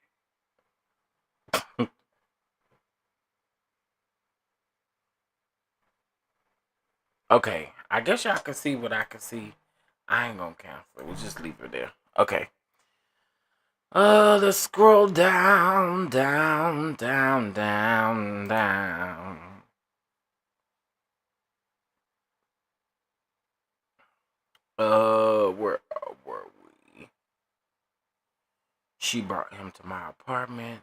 Okay, I guess y'all can see what I can see. I ain't gonna cancel it. We'll just leave it there. Okay. Let's scroll down, down, down, down, down. Where were we? She brought him to my apartment.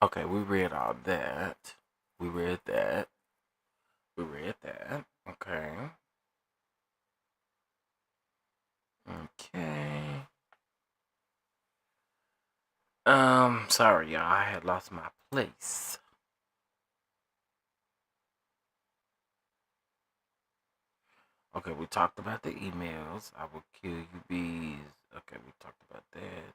Okay, we read all that. We read that. We read that. Okay. Okay. Sorry, y'all. I had lost my place. Okay, we talked about the emails. I will kill you bees. Okay, we talked about that.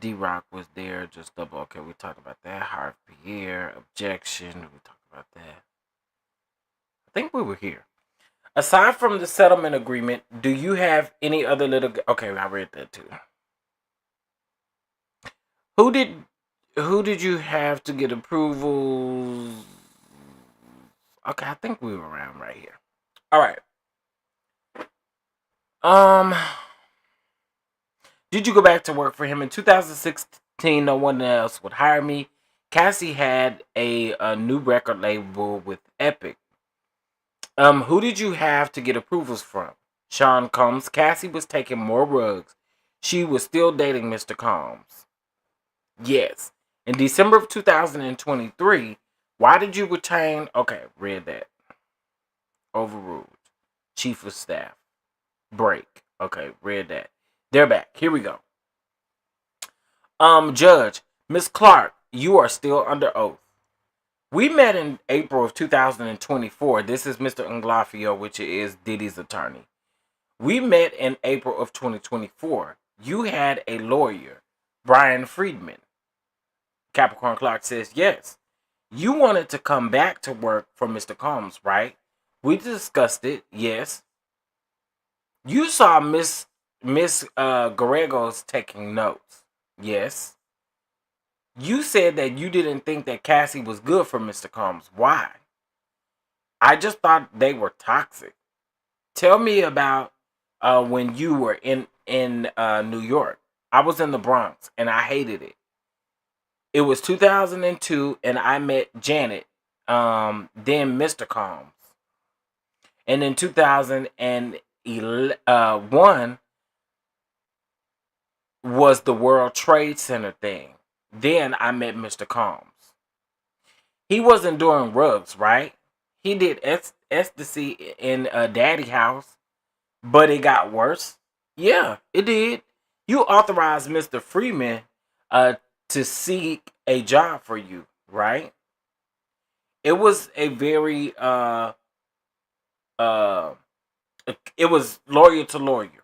D-Rock was there, just double. Okay, we talked about that. Harv Pierre, objection. We talked about that. I think we were here. Aside from the settlement agreement, do you have any other little... Okay, I read that too. Who did you have to get approvals? Okay, I think we were around right here. All right. Did you go back to work for him in 2016? No one else would hire me. Cassie had a new record label with Epic. Who did you have to get approvals from? Sean Combs. Cassie was taking more rugs. She was still dating Mr. Combs. Yes. In December of 2023, why did you retain? Okay, read that. Overruled. Chief of Staff. Break. Okay, read that. They're back. Here we go. Judge, Miss Clark, you are still under oath. We met in April of 2024. This is Mr. Unglafio, which is Diddy's attorney. We met in April of 2024. You had a lawyer, Brian Friedman. Capricorn Clark says, yes. You wanted to come back to work for Mr. Combs, right? We discussed it, yes. You saw Miss Garregos taking notes, yes. You said that you didn't think that Cassie was good for Mr. Combs. Why? I just thought they were toxic. Tell me about when you were in New York. I was in the Bronx and I hated it. It was 2002 and I met Janet, then Mr. Combs. And in 2001 was the World Trade Center thing. Then I met Mr. Combs. He wasn't doing rugs, right? He did ecstasy in a daddy house, but it got worse. Yeah, it did. You authorized Mr. Freeman to seek a job for you, right? It was a very it was lawyer to lawyer,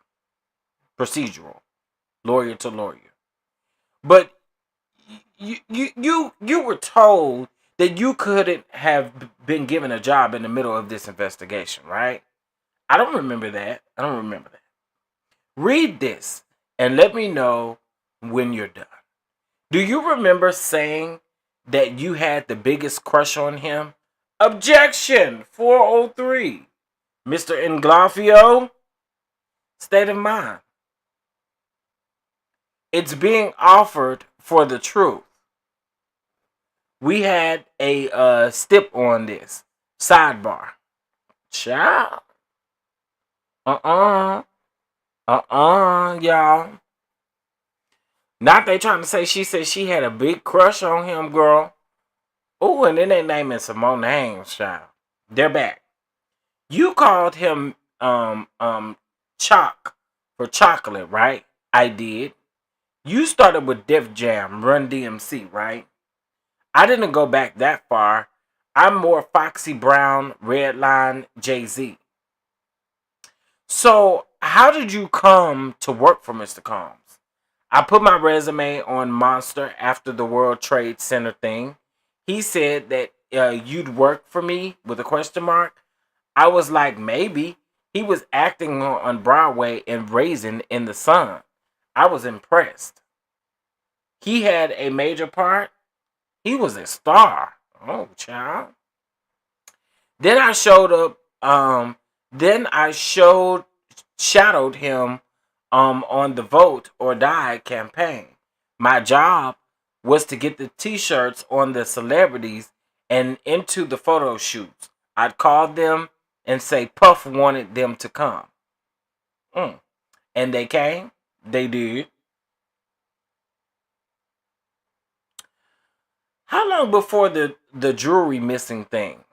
procedural, lawyer to lawyer. But you were told that you couldn't have been given a job in the middle of this investigation, right? I don't remember that. Read this and let me know when you're done. Do you remember saying that you had the biggest crush on him? Objection 403. Mr. Inglafio, state of mind. It's being offered for the truth. We had a stip on this. Sidebar. Child. Y'all. Not they trying to say she said she had a big crush on him, girl. Oh, and then they naming some more names, child. They're back. You called him Chalk for chocolate, right? I did. You started with Def Jam, Run DMC, right? I didn't go back that far. I'm more Foxy Brown, Redline, Jay-Z. So, how did you come to work for Mr. Combs? I put my resume on Monster after the World Trade Center thing. He said that you'd work for me with a question mark. I was like, maybe. He was acting on Broadway in Raisin in the Sun. I was impressed. He had a major part. He was a star. Oh, child. Then I showed up. Then I shadowed him on the Vote or Die campaign. My job was to get the t-shirts on the celebrities and into the photo shoots. I'd call them and say Puff wanted them to come. And they came. They did. How long before the jewelry missing thing?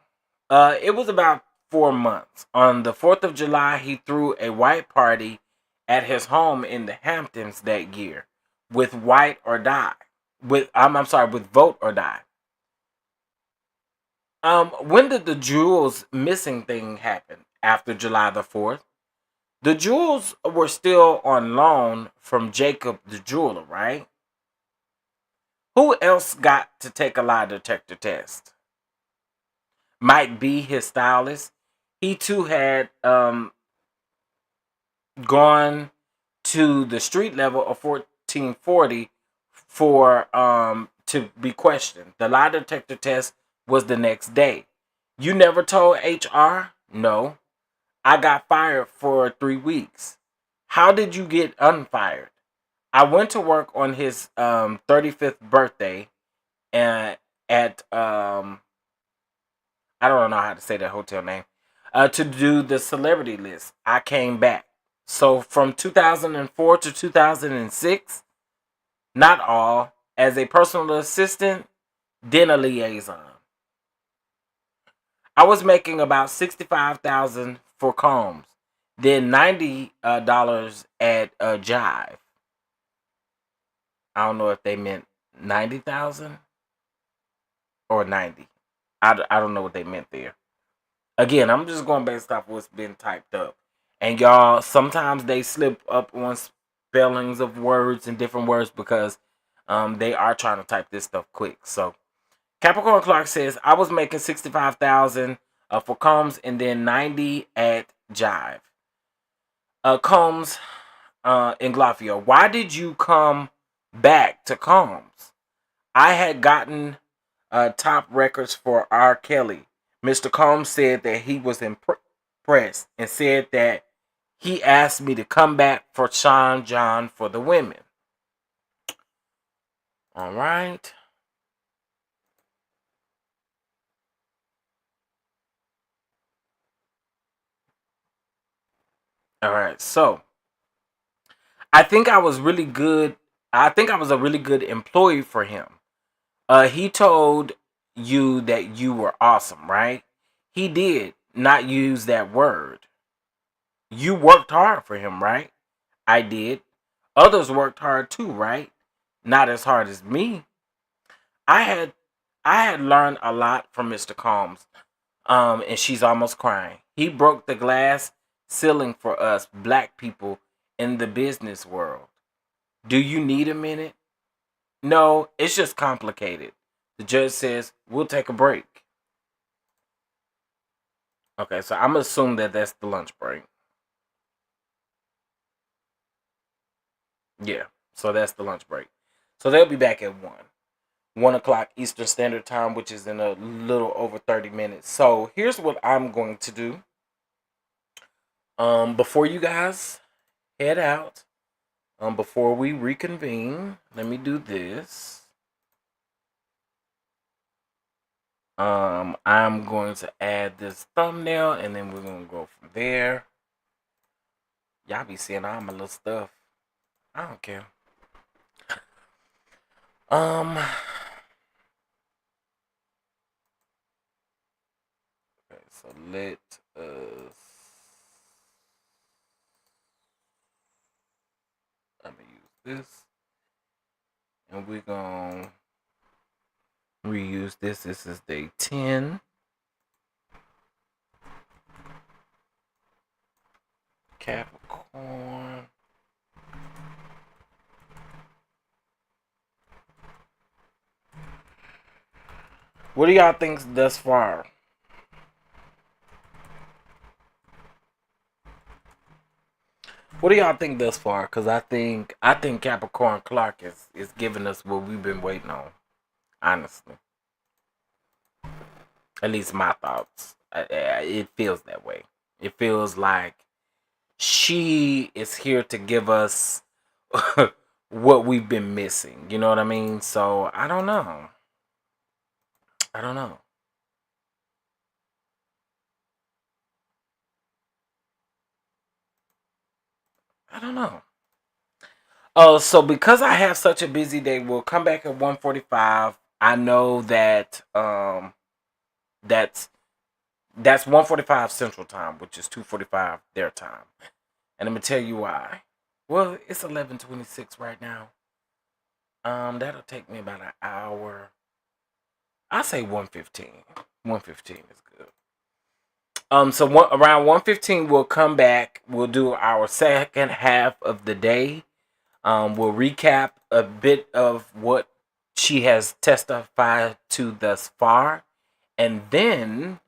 It was about 4 months. On the 4th of July, he threw a white party at his home in the Hamptons that year with White or Die. With Vote or Die. When did the jewels missing thing happen? After July the 4th. The jewels were still on loan from Jacob the jeweler, right? Who else got to take a lie detector test? Might be his stylist. He too had gone to the street level of 1440 for to be questioned. The lie detector test was the next day. You never told HR? No. I got fired for 3 weeks. How did you get unfired? I went to work on his 35th birthday at I don't know how to say that hotel name. to do the celebrity list. I came back. So from 2004 to 2006, not all, as a personal assistant, then a liaison. I was making about 65,000 for Combs, then $90 at Jive. I don't know if they meant 90,000 or 90. I don't know what they meant there. Again, I'm just going based off what's been typed up. And y'all, sometimes they slip up on spellings of words and different words because they are trying to type this stuff quick. So Capricorn Clark says, I was making 65,000 for Combs and then 90 at Jive. Combs in Glafia, why did you come back to Combs? I had gotten top records for R. Kelly. Mr. Combs said that he was impressed and said that he asked me to come back for Sean John for the women. All right. All right. So I think I was really good. I think I was a really good employee for him. He told you that you were awesome, right? He did not use that word. You worked hard for him, right? I did. Others worked hard too, right? Not as hard as me. I had I had learned a lot from Mr. Combs. And she's almost crying. He broke the glass ceiling for us black people in the business world. Do you need a minute? No, it's just complicated. The judge says, we'll take a break. Okay, so I'm assuming that that's the lunch break. Yeah, so that's the lunch break. So they'll be back at 1 o'clock Eastern Standard Time, which is in a little over 30 minutes. So here's what I'm going to do. Before you guys head out, before we reconvene, let me do this. I'm going to add this thumbnail, and then we're gonna go from there. Y'all be seeing all my little stuff. I don't care. Okay, so let us. I'm gonna use this, and we're gonna reuse this. This is day 10. Capricorn. What do y'all think thus far? What do y'all think thus far? Because I think Capricorn Clark is giving us what we've been waiting on. Honestly, at least my thoughts. It feels that way. It feels like she is here to give us what we've been missing. You know what I mean? So I don't know. I don't know. I don't know. Oh, so because I have such a busy day, we'll come back at 1:45. I know that that's 1:45 Central Time, which is 2:45 their time. And I'm gonna tell you why. Well, it's 11:26 right now. That'll take me about an hour. I say 1:15. 1:15 is good. So around 1:15 we'll come back. We'll do our second half of the day. We'll recap a bit of what she has testified to thus far, and then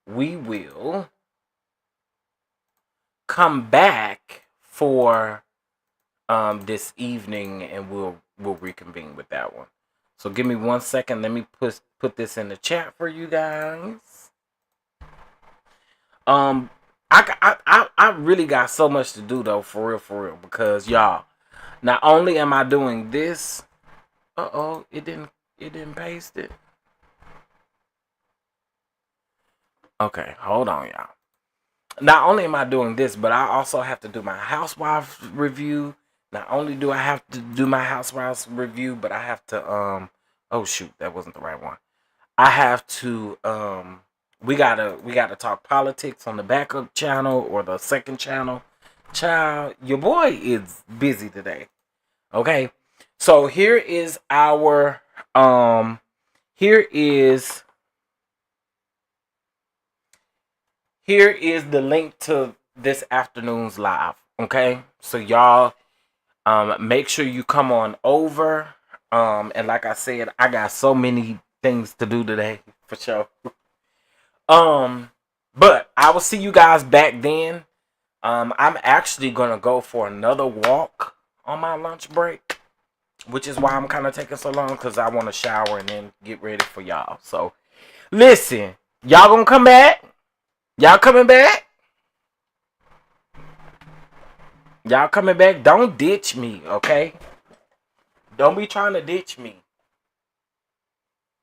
we will come back for this evening, and we'll reconvene with that one. So give me 1 second. Let me put this in the chat for you guys. I really got so much to do though, for real, because y'all, not only am I doing this, it didn't paste it. Okay, hold on, y'all. not only am I doing this, but I also have to do my housewife review. Not only do I have to do my housewives review, but I have to oh shoot, that wasn't the right one. I have to we gotta talk politics on the backup channel or the second channel. Child, your boy is busy today. Okay. So here is our here is the link to this afternoon's live. Okay? So y'all make sure you come on over. And like I said, I got so many things to do today for sure. But I will see you guys back then. I'm actually gonna go for another walk on my lunch break, which is why I'm kind of taking so long, because I want to shower and then get ready for y'all. So listen, y'all gonna come back? Y'all coming back? Y'all coming back? Don't ditch me, okay? Don't be trying to ditch me.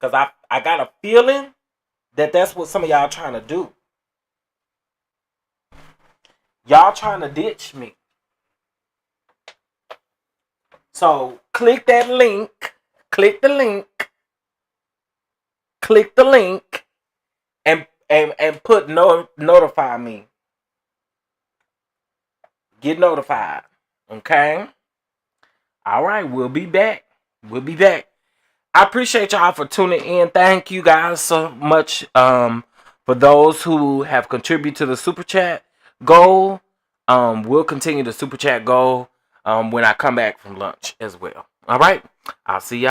Because I got a feeling that that's what some of y'all trying to do. Y'all trying to ditch me. So click that link. Click the link. Click the link. And put notify me. Get notified. Okay? Alright, we'll be back. We'll be back. I appreciate y'all for tuning in. Thank you guys so much for those who have contributed to the super chat goal. We'll continue the super chat goal when I come back from lunch as well. Alright? I'll see y'all.